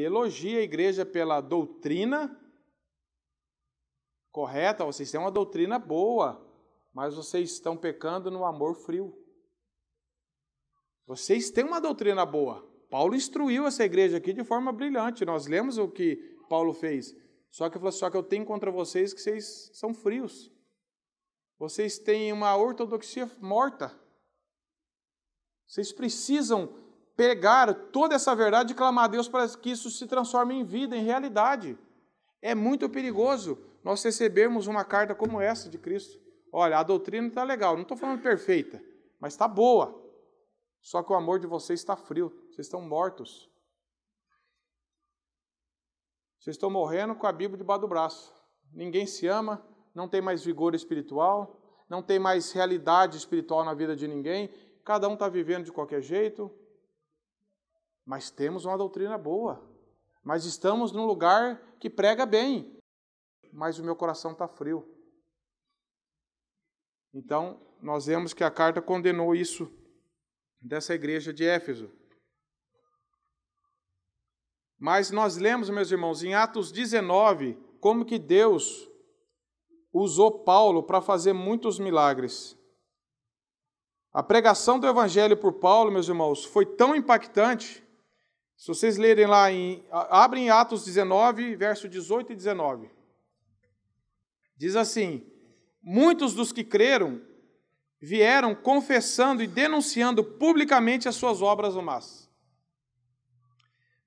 [SPEAKER 1] elogia a igreja pela doutrina correta. Vocês têm uma doutrina boa, mas vocês estão pecando no amor frio. Vocês têm uma doutrina boa. Paulo instruiu essa igreja aqui de forma brilhante. Nós lemos o que Paulo fez. Só que eu tenho contra vocês que vocês são frios. Vocês têm uma ortodoxia morta. Vocês precisam pegar toda essa verdade e clamar a Deus para que isso se transforme em vida, em realidade. É muito perigoso nós recebermos uma carta como essa de Cristo. Olha, a doutrina está legal, não estou falando perfeita, mas está boa. Só que o amor de vocês está frio, vocês estão mortos. Vocês estão morrendo com a Bíblia debaixo do braço. Ninguém se ama, não tem mais vigor espiritual, não tem mais realidade espiritual na vida de ninguém, cada um está vivendo de qualquer jeito. Mas temos uma doutrina boa, mas estamos num lugar que prega bem, mas o meu coração está frio. Então, nós vemos que a carta condenou isso dessa igreja de Éfeso. Mas nós lemos, meus irmãos, em Atos 19, como que Deus usou Paulo para fazer muitos milagres. A pregação do Evangelho por Paulo, meus irmãos, foi tão impactante. Se vocês lerem lá, abrem Atos 19, verso 18 e 19. Diz assim: muitos dos que creram vieram confessando e denunciando publicamente as suas obras más.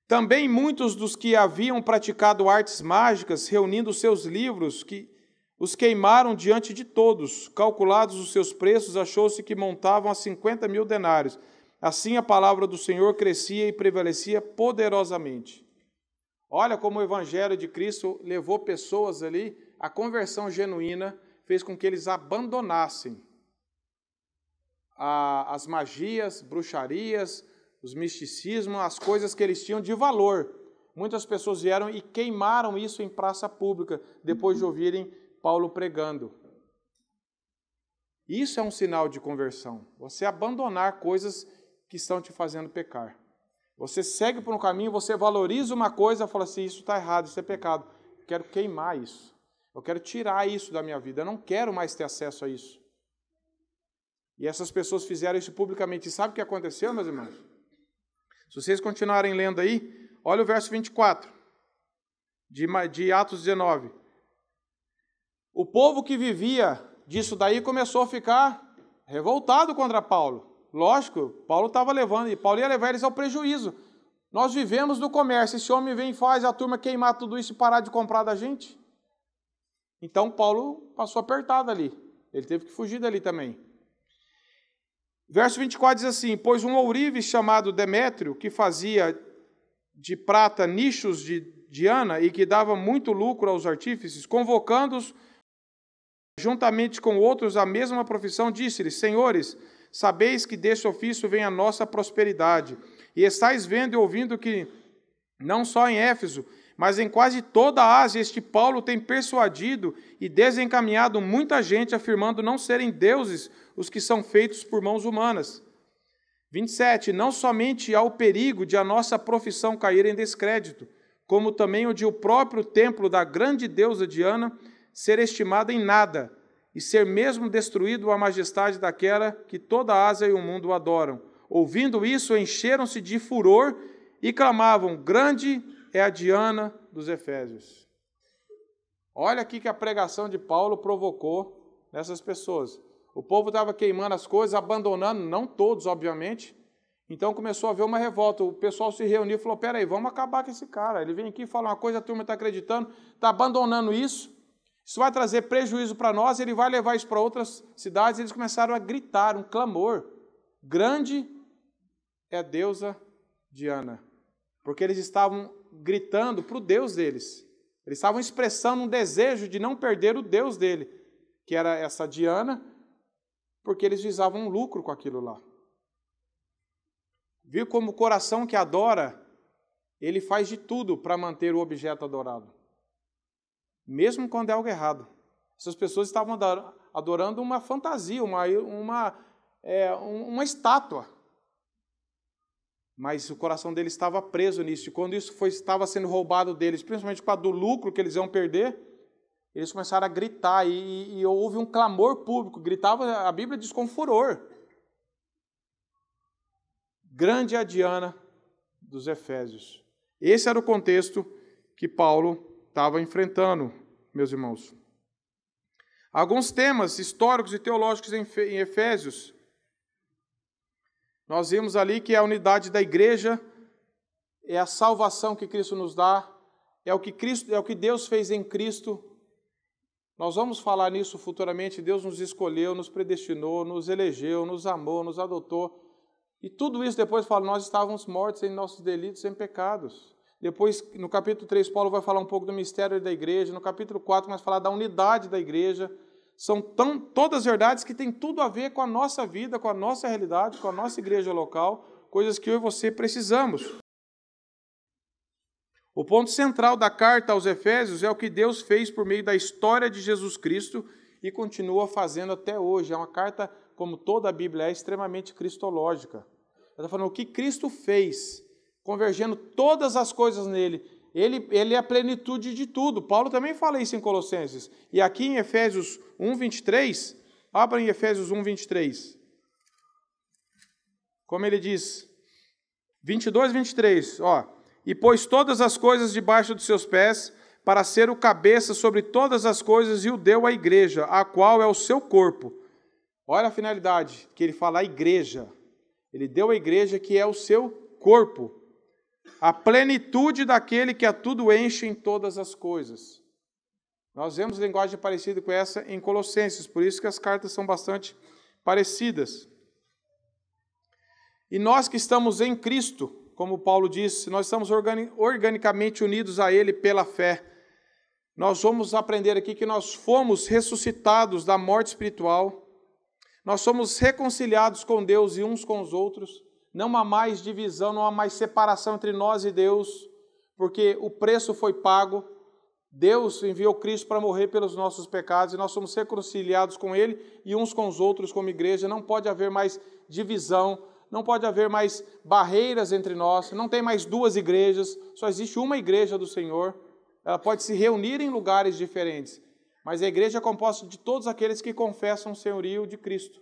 [SPEAKER 1] Também muitos dos que haviam praticado artes mágicas, reunindo seus livros, que os queimaram diante de todos. Calculados os seus preços, achou-se que montavam a 50.000 denários. Assim a palavra do Senhor crescia e prevalecia poderosamente. Olha como o Evangelho de Cristo levou pessoas ali, a conversão genuína fez com que eles abandonassem as magias, bruxarias, os misticismos, as coisas que eles tinham de valor. Muitas pessoas vieram e queimaram isso em praça pública, depois de ouvirem Paulo pregando. Isso é um sinal de conversão. Você abandonar coisas que estão te fazendo pecar. Você segue por um caminho, você valoriza uma coisa e fala assim, isso está errado, isso é pecado. Eu quero queimar isso. Eu quero tirar isso da minha vida. Eu não quero mais ter acesso a isso. E essas pessoas fizeram isso publicamente. E sabe o que aconteceu, meus irmãos? Se vocês continuarem lendo aí, olha o verso 24 de Atos 19. O povo que vivia disso daí começou a ficar revoltado contra Paulo. Lógico, Paulo estava levando, e Paulo ia levar eles ao prejuízo. Nós vivemos do comércio, esse homem vem e faz a turma queimar tudo isso e parar de comprar da gente. Então Paulo passou apertado ali, ele teve que fugir dali também. Verso 24 diz assim: pois um ourives chamado Demétrio, que fazia de prata nichos de Diana e que dava muito lucro aos artífices, convocando-os juntamente com outros a mesma profissão, disse-lhes: Senhores, sabeis que deste ofício vem a nossa prosperidade, e estáis vendo e ouvindo que não só em Éfeso, mas em quase toda a Ásia este Paulo tem persuadido e desencaminhado muita gente, afirmando não serem deuses os que são feitos por mãos humanas. 27. Não somente há o perigo de a nossa profissão cair em descrédito, como também o de o próprio templo da grande deusa Diana ser estimado em nada, e ser mesmo destruído a majestade daquela que toda a Ásia e o mundo adoram. Ouvindo isso, encheram-se de furor e clamavam: grande é a Diana dos Efésios. Olha aqui que a pregação de Paulo provocou nessas pessoas. O povo estava queimando as coisas, abandonando, não todos, obviamente. Então começou a haver uma revolta. O pessoal se reuniu e falou: peraí, vamos acabar com esse cara. Ele vem aqui e fala uma coisa, a turma está acreditando, está abandonando isso. Isso vai trazer prejuízo para nós, ele vai levar isso para outras cidades. Eles começaram a gritar, um clamor: grande é a deusa Diana. Porque eles estavam gritando para o Deus deles. Eles estavam expressando um desejo de não perder o Deus dele, que era essa Diana, porque eles visavam um lucro com aquilo lá. Viu como o coração que adora, ele faz de tudo para manter o objeto adorado. Mesmo quando é algo errado. Essas pessoas estavam adorando uma fantasia, uma estátua. Mas o coração deles estava preso nisso. E quando isso estava sendo roubado deles, principalmente por causa do lucro que eles iam perder, eles começaram a gritar e houve um clamor público. Gritava, a Bíblia diz, com furor. Grande é a Diana dos Efésios. Esse era o contexto que Paulo estava enfrentando, meus irmãos. Alguns temas históricos e teológicos em Efésios. Nós vimos ali que a unidade da igreja é a salvação que Cristo nos dá, é o que Deus fez em Cristo. Nós vamos falar nisso futuramente. Deus nos escolheu, nos predestinou, nos elegeu, nos amou, nos adotou. E tudo isso depois fala: nós estávamos mortos em nossos delitos e em pecados. Depois, no capítulo 3, Paulo vai falar um pouco do mistério da igreja. No capítulo 4, vai falar da unidade da igreja. São todas verdades que têm tudo a ver com a nossa vida, com a nossa realidade, com a nossa igreja local, coisas que eu e você precisamos. O ponto central da carta aos Efésios é o que Deus fez por meio da história de Jesus Cristo e continua fazendo até hoje. É uma carta, como toda a Bíblia, é extremamente cristológica. Ela está falando o que Cristo fez, convergendo todas as coisas nele. Ele é a plenitude de tudo. Paulo também fala isso em Colossenses. E aqui em Efésios 1, 23, abra em Efésios 1, 23. Como ele diz, 22, 23, e pôs todas as coisas debaixo dos seus pés, para ser o cabeça sobre todas as coisas, e o deu à igreja, a qual é o seu corpo. Olha a finalidade, que ele fala a igreja. Ele deu à igreja que é o seu corpo. A plenitude daquele que a tudo enche em todas as coisas. Nós vemos linguagem parecida com essa em Colossenses, por isso que as cartas são bastante parecidas. E nós que estamos em Cristo, como Paulo disse, nós estamos organicamente unidos a Ele pela fé. Nós vamos aprender aqui que nós fomos ressuscitados da morte espiritual, nós somos reconciliados com Deus e uns com os outros. Não há mais divisão, não há mais separação entre nós e Deus, porque o preço foi pago. Deus enviou Cristo para morrer pelos nossos pecados e nós somos reconciliados com Ele e uns com os outros como igreja. Não pode haver mais divisão, não pode haver mais barreiras entre nós, não tem mais duas igrejas, só existe uma igreja do Senhor. Ela pode se reunir em lugares diferentes, mas a igreja é composta de todos aqueles que confessam o senhorio de Cristo.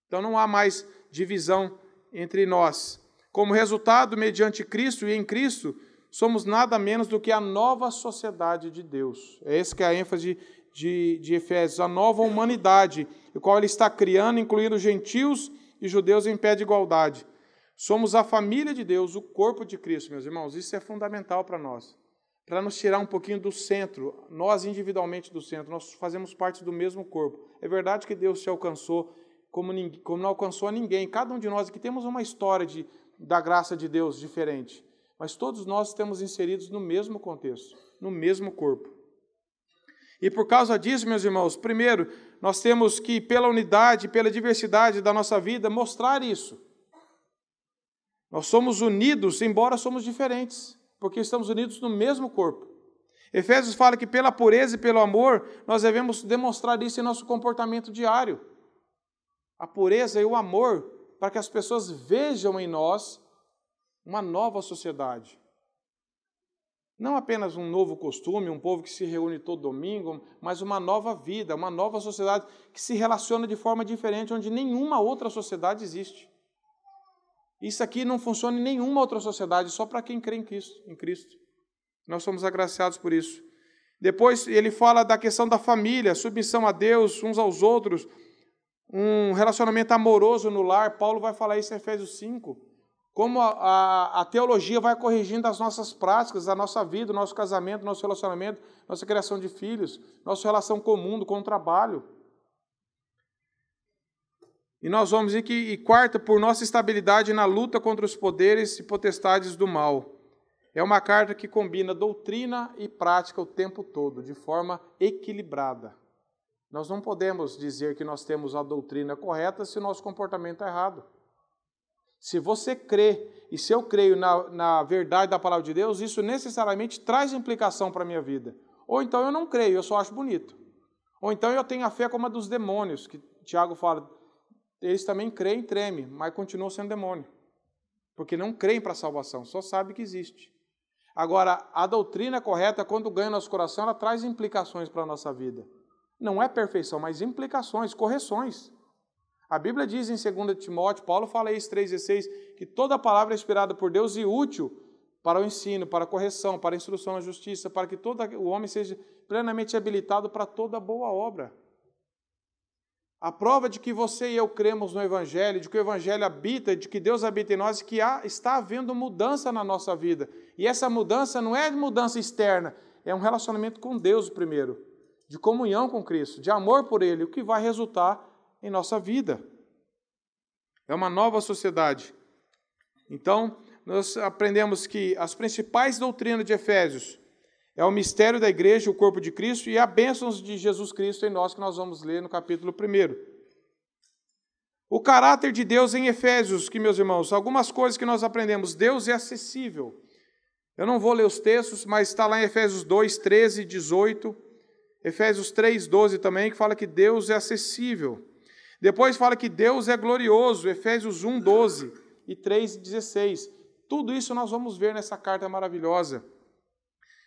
[SPEAKER 1] Então não há mais divisão entre nós. Como resultado, mediante Cristo e em Cristo, somos nada menos do que a nova sociedade de Deus. É essa que é a ênfase de Efésios, a nova humanidade, o qual Ele está criando, incluindo gentios e judeus em pé de igualdade. Somos a família de Deus, o corpo de Cristo, meus irmãos. Isso é fundamental para nós. Para nos tirar um pouquinho do centro, nós individualmente do centro, nós fazemos parte do mesmo corpo. É verdade que Deus te alcançou como não alcançou a ninguém. Cada um de nós aqui temos uma história da graça de Deus diferente. mas todos nós estamos inseridos no mesmo contexto, no mesmo corpo. E por causa disso, meus irmãos, primeiro, nós temos que, pela unidade, pela diversidade da nossa vida, mostrar isso. Nós somos unidos, embora somos diferentes, porque estamos unidos no mesmo corpo. Efésios fala que pela pureza e pelo amor, nós devemos demonstrar isso em nosso comportamento diário. A pureza e o amor, para que as pessoas vejam em nós uma nova sociedade. Não apenas um novo costume, um povo que se reúne todo domingo, mas uma nova vida, uma nova sociedade que se relaciona de forma diferente, onde nenhuma outra sociedade existe. Isso aqui não funciona em nenhuma outra sociedade, só para quem crê em Cristo. Nós somos agraciados por isso. Depois ele fala da questão da família, submissão a Deus, uns aos outros, um relacionamento amoroso no lar. Paulo vai falar isso em Efésios 5. Como a teologia vai corrigindo as nossas práticas, a nossa vida, o nosso casamento, nosso relacionamento, nossa criação de filhos, nossa relação com o mundo, com o trabalho. E nós vamos ver que, e quarta, por nossa estabilidade na luta contra os poderes e potestades do mal. É uma carta que combina doutrina e prática o tempo todo, de forma equilibrada. Nós não podemos dizer que nós temos a doutrina correta se o nosso comportamento é errado. Se você crê, e se eu creio na verdade da palavra de Deus, isso necessariamente traz implicação para a minha vida. Ou então eu não creio, eu só acho bonito. Ou então eu tenho a fé como a dos demônios, que Tiago fala, eles também creem e tremem, mas continuam sendo demônio. Porque não creem para a salvação, só sabem que existe. Agora, a doutrina correta, quando ganha nosso coração, ela traz implicações para a nossa vida. Não é perfeição, mas implicações, correções. A Bíblia diz em 2 Timóteo, Paulo fala isso 3,16, que toda palavra é inspirada por Deus e útil para o ensino, para a correção, para a instrução na justiça, para que todo o homem seja plenamente habilitado para toda boa obra. A prova de que você e eu cremos no Evangelho, de que o Evangelho habita, de que Deus habita em nós, é que está havendo mudança na nossa vida. E essa mudança não é mudança externa, é um relacionamento com Deus primeiro, de comunhão com Cristo, de amor por Ele, o que vai resultar em nossa vida. É uma nova sociedade. Então, nós aprendemos que as principais doutrinas de Efésios é o mistério da igreja, o corpo de Cristo, e a bênção de Jesus Cristo em nós, que nós vamos ler no capítulo 1. O caráter de Deus em Efésios, que, meus irmãos, algumas coisas que nós aprendemos. Deus é acessível. Eu não vou ler os textos, mas está lá em Efésios 2, 13, 18, Efésios 3, 12 também, que fala que Deus é acessível. Depois fala que Deus é glorioso, Efésios 1, 12 e 3, 16. Tudo isso nós vamos ver nessa carta maravilhosa.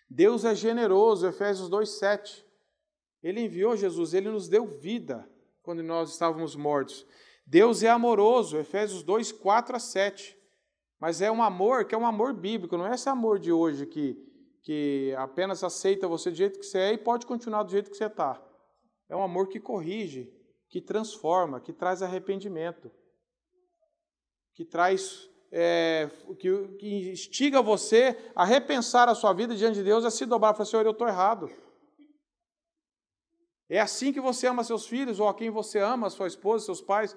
[SPEAKER 1] Deus é generoso, Efésios 2, 7. Ele enviou Jesus, Ele nos deu vida quando nós estávamos mortos. Deus é amoroso, Efésios 2, 4 a 7. Mas é um amor que é um amor bíblico, não é esse amor de hoje que apenas aceita você do jeito que você é e pode continuar do jeito que você está. É um amor que corrige, que transforma, que traz arrependimento, que traz, que instiga você a repensar a sua vida diante de Deus, a se dobrar e falar, Senhor, eu estou errado. É assim que você ama seus filhos, ou a quem você ama, sua esposa, seus pais.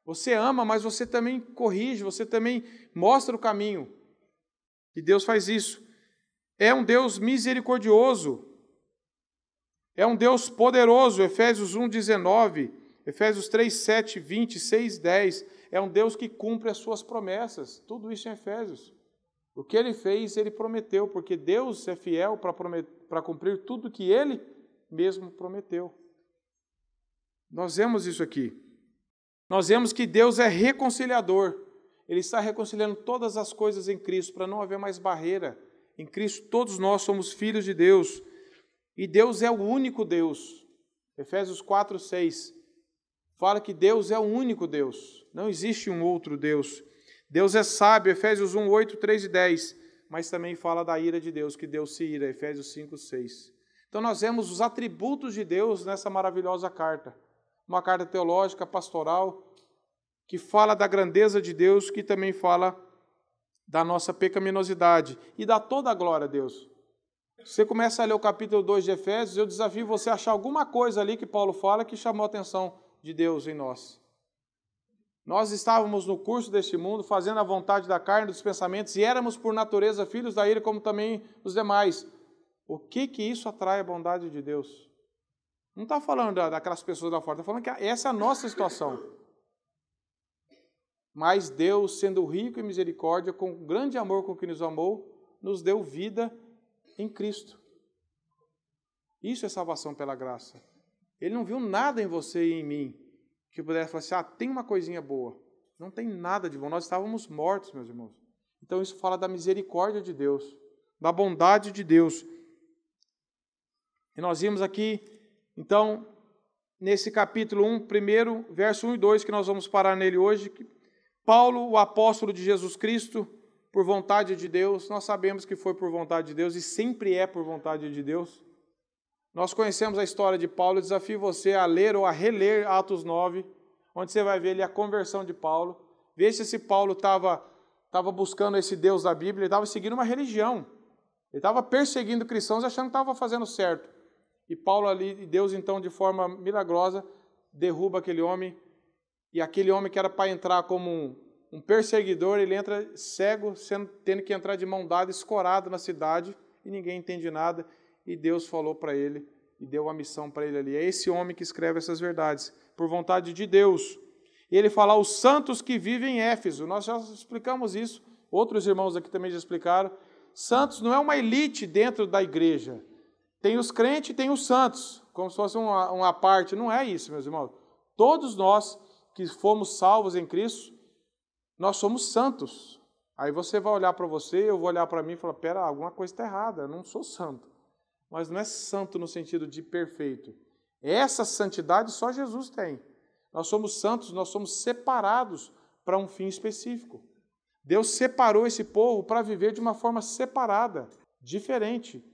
[SPEAKER 1] Você ama, mas você também corrige, você também mostra o caminho. E Deus faz isso. É um Deus misericordioso. É um Deus poderoso, Efésios 1, 19. Efésios 3, 7, 20, 6, 10, é um Deus que cumpre as suas promessas. Tudo isso em Efésios. O que Ele fez, Ele prometeu, porque Deus é fiel para cumprir tudo que Ele mesmo prometeu. Nós vemos isso aqui. Nós vemos que Deus é reconciliador. Ele está reconciliando todas as coisas em Cristo, para não haver mais barreira. Em Cristo todos nós somos filhos de Deus. E Deus é o único Deus. Efésios 4, 6. Fala que Deus é o único Deus, não existe um outro Deus. Deus é sábio, Efésios 1, 8, 3 e 10, mas também fala da ira de Deus, que Deus se ira, Efésios 5, 6. Então nós vemos os atributos de Deus nessa maravilhosa carta. Uma carta teológica, pastoral, que fala da grandeza de Deus, que também fala da nossa pecaminosidade e dá toda a glória a Deus. Você começa a ler o capítulo 2 de Efésios, eu desafio você a achar alguma coisa ali que Paulo fala que chamou a atenção de Deus em nós. Nós estávamos no curso deste mundo, fazendo a vontade da carne, dos pensamentos, e éramos por natureza filhos da ira, como também os demais. O que isso atrai a bondade de Deus? Não está falando daquelas pessoas lá fora, está falando que essa é a nossa situação. Mas Deus, sendo rico em misericórdia, com grande amor com que nos amou, nos deu vida em Cristo. Isso é salvação pela graça. Ele não viu nada em você e em mim que pudesse falar assim, tem uma coisinha boa. Não tem nada de bom. Nós estávamos mortos, meus irmãos. Então isso fala da misericórdia de Deus, da bondade de Deus. E nós vimos aqui, então, nesse capítulo 1, primeiro, verso 1 e 2, que nós vamos parar nele hoje, que Paulo, o apóstolo de Jesus Cristo, por vontade de Deus, nós sabemos que foi por vontade de Deus e sempre é por vontade de Deus. Nós conhecemos a história de Paulo, eu desafio você a ler ou a reler Atos 9, onde você vai ver ali a conversão de Paulo. Ver se esse Paulo estava buscando esse Deus da Bíblia, ele estava seguindo uma religião. Ele estava perseguindo cristãos achando que estava fazendo certo. E Paulo ali, Deus então de forma milagrosa, derruba aquele homem, e aquele homem que era para entrar como um perseguidor, ele entra cego, tendo que entrar de mão dada, escorado na cidade, e ninguém entende nada. E Deus falou para ele, e deu uma missão para ele ali. É esse homem que escreve essas verdades, por vontade de Deus. E ele fala, os santos que vivem em Éfeso. Nós já explicamos isso, outros irmãos aqui também já explicaram. Santos não é uma elite dentro da igreja. Tem os crentes e tem os santos, como se fosse uma parte. Não é isso, meus irmãos. Todos nós que fomos salvos em Cristo, nós somos santos. Aí você vai olhar para você, eu vou olhar para mim e falar, pera, alguma coisa está errada, eu não sou santo. Mas não é santo no sentido de perfeito. Essa santidade só Jesus tem. Nós somos santos, nós somos separados para um fim específico. Deus separou esse povo para viver de uma forma separada, diferente.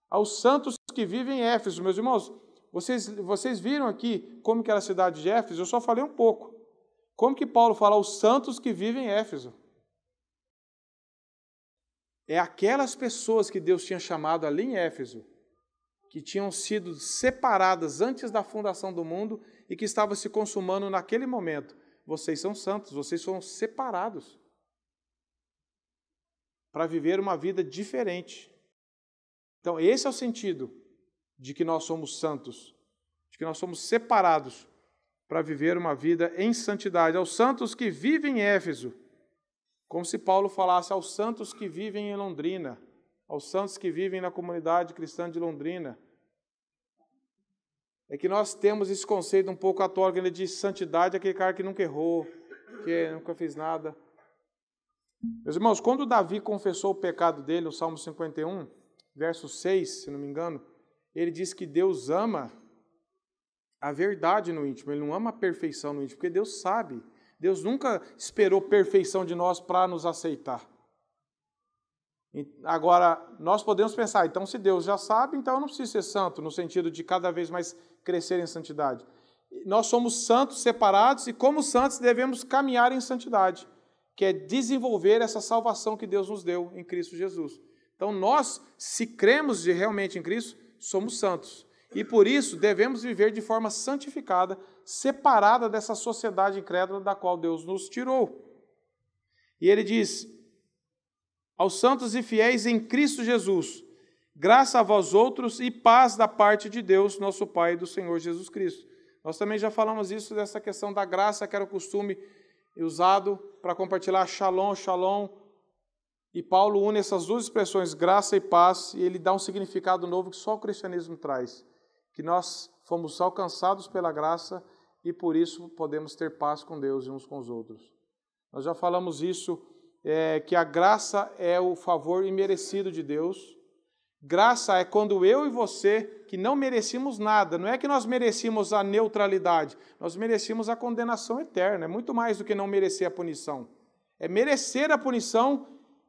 [SPEAKER 1] Aos santos que vivem em Éfeso, meus irmãos, vocês viram aqui como que era a cidade de Éfeso? Eu só falei um pouco. Como que Paulo fala aos santos que vivem em Éfeso? É aquelas pessoas que Deus tinha chamado ali em Éfeso, que tinham sido separadas antes da fundação do mundo e que estavam se consumando naquele momento. Vocês são santos, vocês foram separados para viver uma vida diferente. Então, esse é o sentido de que nós somos santos, de que nós somos separados para viver uma vida em santidade. Aos santos que vivem em Éfeso, como se Paulo falasse aos santos que vivem em Londrina, aos santos que vivem na comunidade cristã de Londrina. É que nós temos esse conceito um pouco atual, que ele diz santidade, aquele cara que nunca errou, que nunca fez nada. Meus irmãos, quando Davi confessou o pecado dele, no Salmo 51, verso 6, se não me engano, ele diz que Deus ama a verdade no íntimo, ele não ama a perfeição no íntimo, porque Deus sabe. Deus nunca esperou perfeição de nós para nos aceitar. Agora, nós podemos pensar, então se Deus já sabe, então eu não preciso ser santo, no sentido de cada vez mais crescer em santidade. Nós somos santos separados e como santos devemos caminhar em santidade, que é desenvolver essa salvação que Deus nos deu em Cristo Jesus. Então nós, se cremos realmente em Cristo, somos santos. E por isso devemos viver de forma santificada, separada dessa sociedade incrédula da qual Deus nos tirou. E ele diz, aos santos e fiéis em Cristo Jesus, graça a vós outros e paz da parte de Deus, nosso Pai e do Senhor Jesus Cristo. Nós também já falamos isso, dessa questão da graça, que era o costume usado para compartilhar shalom, shalom. E Paulo une essas duas expressões, graça e paz, e ele dá um significado novo que só o cristianismo traz. Que nós fomos alcançados pela graça e por isso podemos ter paz com Deus e uns com os outros. Nós já falamos isso, que a graça é o favor imerecido de Deus. Graça é quando eu e você, que não merecíamos nada, não é que nós merecíamos a neutralidade, nós merecíamos a condenação eterna, é muito mais do que não merecer a punição. É merecer a punição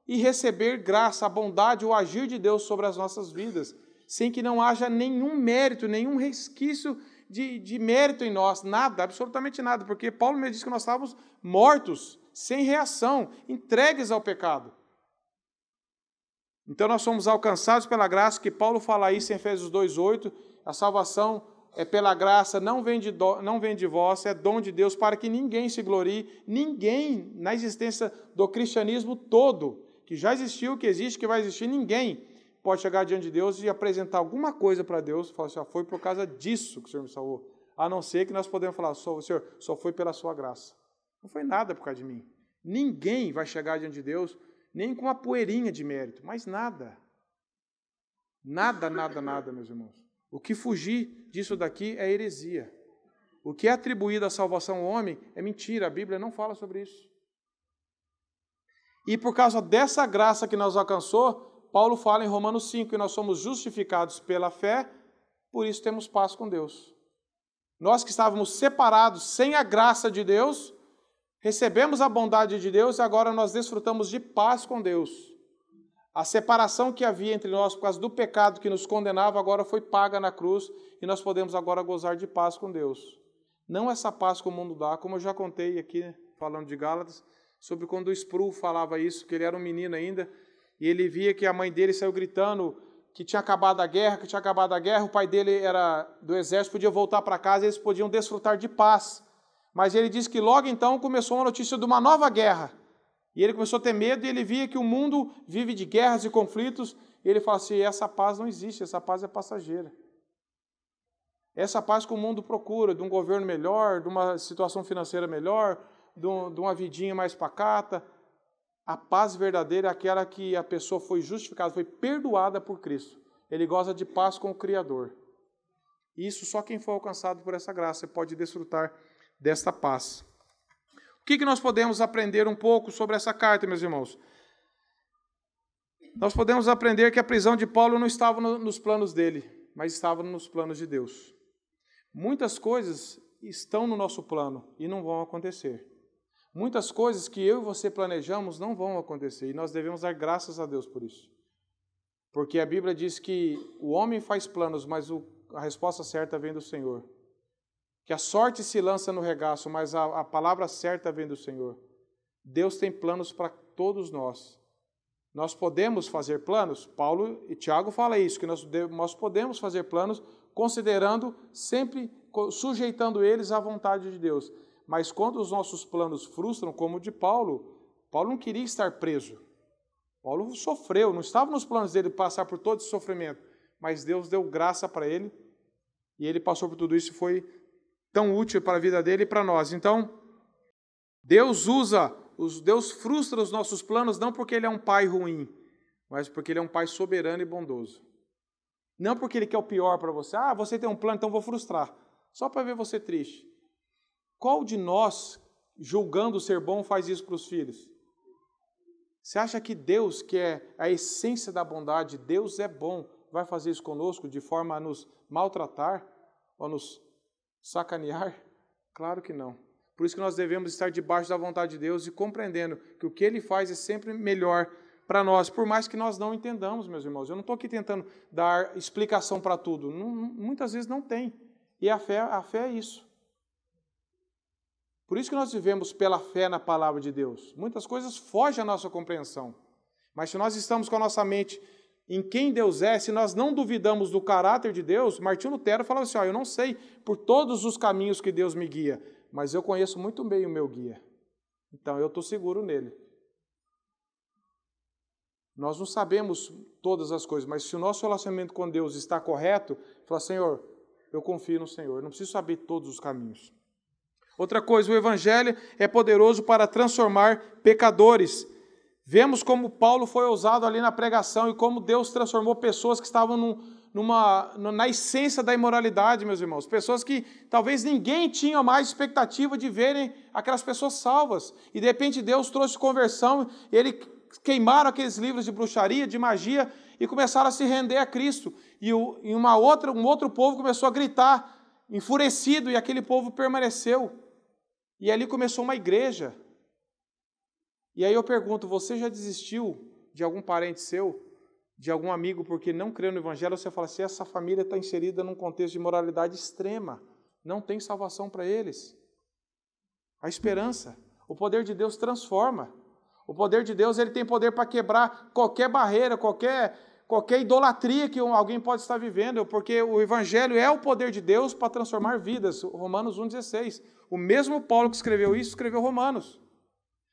[SPEAKER 1] e receber graça, a bondade, o agir de Deus sobre as nossas vidas, sem que não haja nenhum mérito, nenhum resquício de mérito em nós, nada, absolutamente nada, porque Paulo me diz que nós estávamos mortos, sem reação, entregues ao pecado. Então nós somos alcançados pela graça, que Paulo fala isso em Efésios 2,8, a salvação é pela graça, não vem de vós, é dom de Deus, para que ninguém se glorie, ninguém na existência do cristianismo todo, que já existiu, que existe, que vai existir, ninguém pode chegar diante de Deus e apresentar alguma coisa para Deus e falar assim, foi por causa disso que o Senhor me salvou. A não ser que nós podemos falar, Senhor, só foi pela sua graça. Não foi nada por causa de mim. Ninguém vai chegar diante de Deus, nem com uma poeirinha de mérito, mas nada. Nada, meus irmãos. O que fugir disso daqui é heresia. O que é atribuído à salvação ao homem é mentira, a Bíblia não fala sobre isso. E por causa dessa graça que nos alcançou, Paulo fala em Romanos 5, que nós somos justificados pela fé, por isso temos paz com Deus. Nós que estávamos separados sem a graça de Deus, recebemos a bondade de Deus e agora nós desfrutamos de paz com Deus. A separação que havia entre nós por causa do pecado que nos condenava agora foi paga na cruz e nós podemos agora gozar de paz com Deus. Não essa paz que o mundo dá, como eu já contei aqui, falando de Gálatas, sobre quando o Sproul falava isso, que ele era um menino ainda, e ele via que a mãe dele saiu gritando que tinha acabado a guerra, o pai dele era do exército, podia voltar para casa e eles podiam desfrutar de paz. Mas ele disse que logo então começou uma notícia de uma nova guerra. E ele começou a ter medo e ele via que o mundo vive de guerras e conflitos. E ele fala assim, essa paz não existe, essa paz é passageira. Essa paz que o mundo procura, de um governo melhor, de uma situação financeira melhor, de uma vidinha mais pacata. A paz verdadeira é aquela que a pessoa foi justificada, foi perdoada por Cristo. Ele goza de paz com o Criador. Isso só quem foi alcançado por essa graça pode desfrutar desta paz. O que nós podemos aprender um pouco sobre essa carta, meus irmãos? Nós podemos aprender que a prisão de Paulo não estava nos planos dele, mas estava nos planos de Deus. Muitas coisas estão no nosso plano e não vão acontecer. Muitas coisas que eu e você planejamos não vão acontecer e nós devemos dar graças a Deus por isso. Porque a Bíblia diz que o homem faz planos, mas a resposta certa vem do Senhor. Que a sorte se lança no regaço, mas a palavra certa vem do Senhor. Deus tem planos para todos nós. Nós podemos fazer planos? Paulo e Tiago falam isso, que nós podemos fazer planos considerando, sempre sujeitando eles à vontade de Deus. Mas quando os nossos planos frustram, como o de Paulo, Paulo não queria estar preso. Paulo sofreu, não estava nos planos dele passar por todo esse sofrimento, mas Deus deu graça para ele, e ele passou por tudo isso e foi tão útil para a vida dele e para nós. Então, Deus frustra os nossos planos não porque Ele é um pai ruim, mas porque Ele é um pai soberano e bondoso. Não porque Ele quer o pior para você. Você tem um plano, então vou frustrar. Só para ver você triste. Qual de nós, julgando ser bom, faz isso para os filhos? Você acha que Deus, que é a essência da bondade, Deus é bom, vai fazer isso conosco de forma a nos maltratar ou nos sacanear? Claro que não. Por isso que nós devemos estar debaixo da vontade de Deus e compreendendo que o que Ele faz é sempre melhor para nós, por mais que nós não entendamos, meus irmãos. Eu não estou aqui tentando dar explicação para tudo. Muitas vezes não tem. E a fé é isso. Por isso que nós vivemos pela fé na palavra de Deus. Muitas coisas fogem à nossa compreensão. Mas se nós estamos com a nossa mente em quem Deus é, se nós não duvidamos do caráter de Deus, Martinho Lutero falava assim, eu não sei por todos os caminhos que Deus me guia, mas eu conheço muito bem o meu guia. Então eu estou seguro nele. Nós não sabemos todas as coisas, mas se o nosso relacionamento com Deus está correto, fala, Senhor, eu confio no Senhor, eu não preciso saber todos os caminhos. Outra coisa, o Evangelho é poderoso para transformar pecadores. Vemos como Paulo foi ousado ali na pregação e como Deus transformou pessoas que estavam na essência da imoralidade, meus irmãos. Pessoas que talvez ninguém tinha mais expectativa de verem aquelas pessoas salvas. E de repente Deus trouxe conversão, ele queimaram aqueles livros de bruxaria, de magia e começaram a se render a Cristo. E um outro povo começou a gritar, enfurecido, e aquele povo permaneceu. E ali começou uma igreja. E aí eu pergunto, você já desistiu de algum parente seu, de algum amigo, porque não creu no Evangelho? Você fala assim, essa família está inserida num contexto de moralidade extrema, não tem salvação para eles. A esperança, o poder de Deus transforma. O poder de Deus, ele tem poder para quebrar qualquer barreira, qualquer qualquer idolatria que alguém pode estar vivendo, porque o Evangelho é o poder de Deus para transformar vidas. Romanos 1,16. O mesmo Paulo que escreveu isso, escreveu Romanos.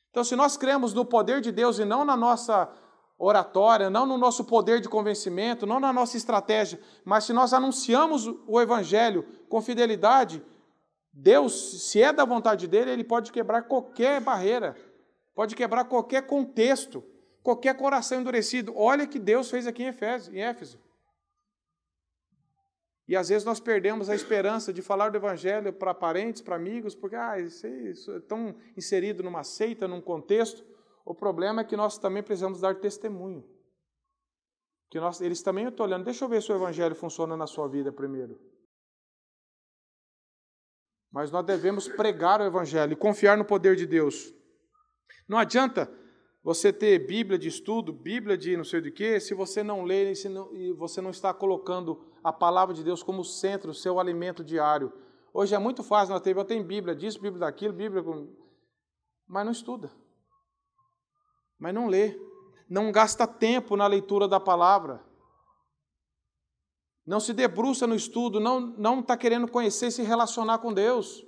[SPEAKER 1] Então, se nós cremos no poder de Deus e não na nossa oratória, não no nosso poder de convencimento, não na nossa estratégia, mas se nós anunciamos o Evangelho com fidelidade, Deus, se é da vontade dele, ele pode quebrar qualquer barreira, pode quebrar qualquer contexto, qualquer coração endurecido. Olha o que Deus fez aqui em Éfeso. E às vezes nós perdemos a esperança de falar do Evangelho para parentes, para amigos, porque isso é tão inserido numa seita, num contexto. O problema é que nós também precisamos dar testemunho. Eles também estão olhando, deixa eu ver se o Evangelho funciona na sua vida primeiro. Mas nós devemos pregar o Evangelho e confiar no poder de Deus. Não adianta você ter Bíblia de estudo, Bíblia de não sei de quê, se você não lê e você não está colocando a palavra de Deus como centro, o seu alimento diário. Hoje é muito fácil, eu tenho Bíblia disso, Bíblia daquilo, mas não estuda. Mas não lê. Não gasta tempo na leitura da palavra. Não se debruça no estudo, não está querendo conhecer e se relacionar com Deus.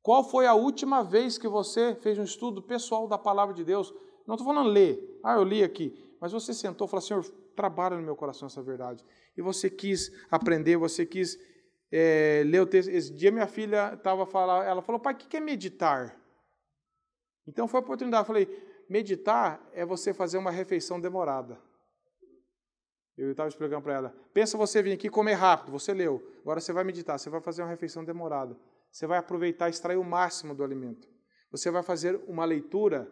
[SPEAKER 1] Qual foi a última vez que você fez um estudo pessoal da palavra de Deus? Não estou falando ler. Eu li aqui. Mas você sentou e falou, Senhor, trabalha no meu coração essa verdade. E você quis aprender, você quis ler o texto. Esse dia minha filha estava falando, ela falou, pai, o que é meditar? Então foi a oportunidade. Eu falei, meditar é você fazer uma refeição demorada. Eu estava explicando para ela. Pensa você vir aqui comer rápido, você leu. Agora você vai meditar, você vai fazer uma refeição demorada. Você vai aproveitar e extrair o máximo do alimento. Você vai fazer uma leitura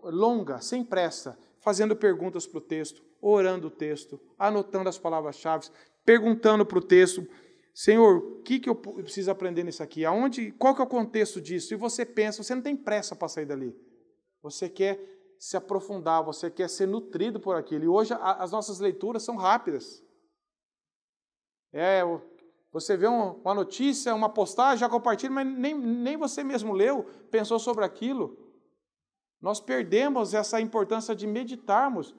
[SPEAKER 1] longa, sem pressa, fazendo perguntas para o texto, orando o texto, anotando as palavras-chave, perguntando para o texto, Senhor, o que eu preciso aprender nisso aqui? Qual que é o contexto disso? E você pensa, você não tem pressa para sair dali. Você quer se aprofundar, você quer ser nutrido por aquilo. E hoje as nossas leituras são rápidas. Você vê uma notícia, uma postagem, já compartilha, mas nem você mesmo leu, pensou sobre aquilo. Nós perdemos essa importância de meditarmos.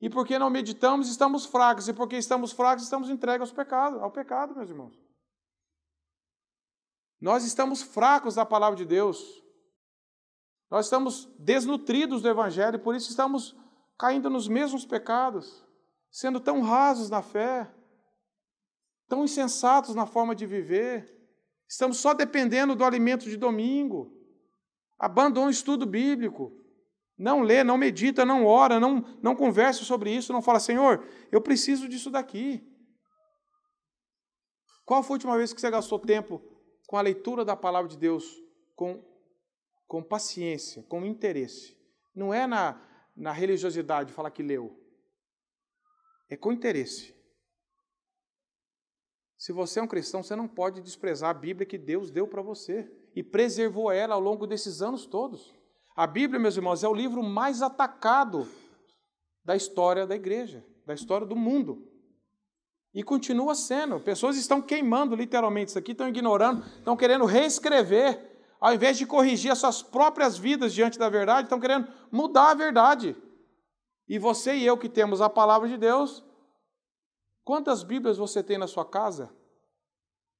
[SPEAKER 1] E porque não meditamos, estamos fracos. E porque estamos fracos, estamos entregues ao pecado, meus irmãos. Nós estamos fracos da palavra de Deus. Nós estamos desnutridos do Evangelho, por isso estamos caindo nos mesmos pecados, sendo tão rasos na fé, tão insensatos na forma de viver. Estamos só dependendo do alimento de domingo. Abandona o estudo bíblico. Não lê, não medita, não ora, não conversa sobre isso, não fala, Senhor, eu preciso disso daqui. Qual foi a última vez que você gastou tempo com a leitura da palavra de Deus, com paciência, com interesse? Não é na religiosidade falar que leu. É com interesse. Se você é um cristão, você não pode desprezar a Bíblia que Deus deu para você e preservou ela ao longo desses anos todos. A Bíblia, meus irmãos, é o livro mais atacado da história da igreja, da história do mundo. E continua sendo. Pessoas estão queimando literalmente isso aqui, estão ignorando, estão querendo reescrever, ao invés de corrigir as suas próprias vidas diante da verdade, estão querendo mudar a verdade. E você e eu que temos a palavra de Deus, quantas Bíblias você tem na sua casa?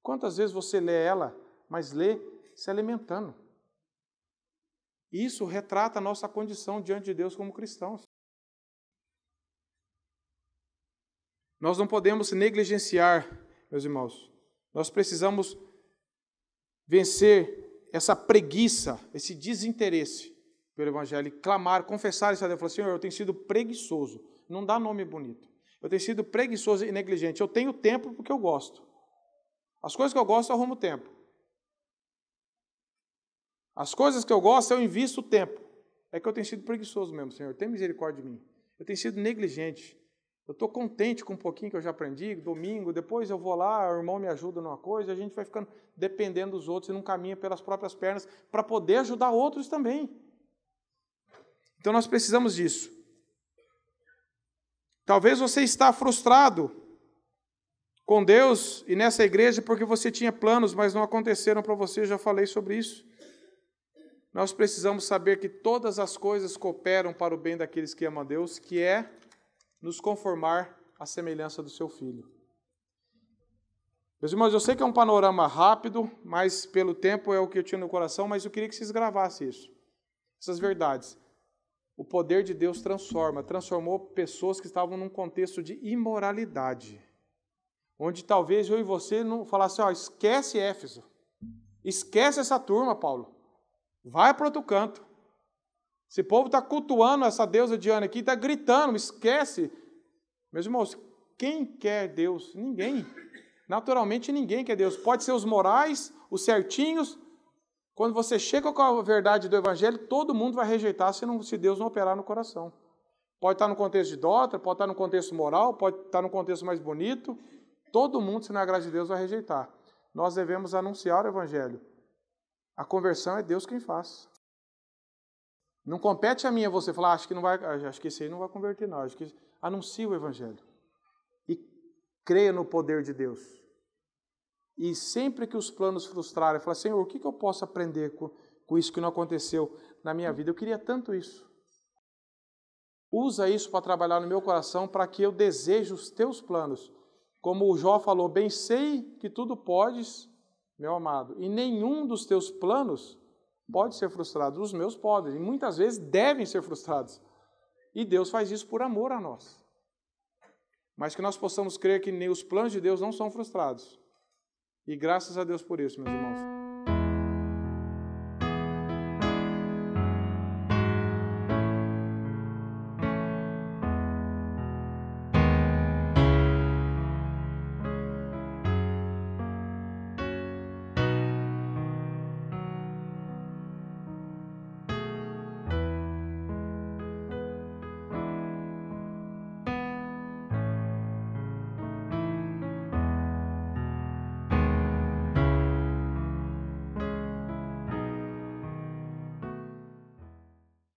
[SPEAKER 1] Quantas vezes você lê ela, mas lê se alimentando? Isso retrata a nossa condição diante de Deus como cristãos. Nós não podemos negligenciar, meus irmãos. Nós precisamos vencer essa preguiça, esse desinteresse pelo Evangelho e clamar, confessar isso a Deus. Falar, Senhor, eu tenho sido preguiçoso. Não dá nome bonito. Eu tenho sido preguiçoso e negligente. Eu tenho tempo porque eu gosto. As coisas que eu gosto, eu arrumo tempo. As coisas que eu gosto, eu invisto tempo. É que eu tenho sido preguiçoso mesmo, Senhor. Tem misericórdia de mim. Eu tenho sido negligente. Eu estou contente com um pouquinho que eu já aprendi, domingo, depois eu vou lá, o irmão me ajuda numa coisa, a gente vai ficando dependendo dos outros e não caminha pelas próprias pernas para poder ajudar outros também. Então nós precisamos disso. Talvez você está frustrado com Deus e nessa igreja porque você tinha planos, mas não aconteceram para você, eu já falei sobre isso. nós precisamos saber que todas as coisas cooperam para o bem daqueles que amam a Deus, que é nos conformar à semelhança do seu Filho. Meus irmãos, eu sei que é um panorama rápido, mas pelo tempo é o que eu tinha no coração, mas eu queria que vocês gravassem isso, essas verdades. O poder de Deus transformou pessoas que estavam num contexto de imoralidade, onde talvez eu e você não falasse, esquece Éfeso, esquece essa turma, Paulo, vai para outro canto. Esse povo está cultuando essa deusa Diana aqui, está gritando, esquece. Meus irmãos, quem quer Deus? Ninguém. Naturalmente ninguém quer Deus. Pode ser os morais, os certinhos. Quando você chega com a verdade do Evangelho, todo mundo vai rejeitar se Deus não operar no coração. Pode estar no contexto de idólatra, pode estar no contexto moral, pode estar no contexto mais bonito. Todo mundo, se não é a graça de Deus, vai rejeitar. Nós devemos anunciar o Evangelho. A conversão é Deus quem faz. Não compete a mim e a você falar, acho que esse aí não vai converter, não. Acho que anuncie o Evangelho. E creia no poder de Deus. E sempre que os planos frustrarem, fala, Senhor, o que eu posso aprender com isso que não aconteceu na minha vida? Eu queria tanto isso. Usa isso para trabalhar no meu coração, para que eu deseje os teus planos. Como o Jó falou, bem sei que tudo podes, meu amado, e nenhum dos teus planos pode ser frustrado. Os meus podem, e muitas vezes devem ser frustrados. E Deus faz isso por amor a nós. Mas que nós possamos crer que nem os planos de Deus não são frustrados. E graças a Deus por isso, meus irmãos.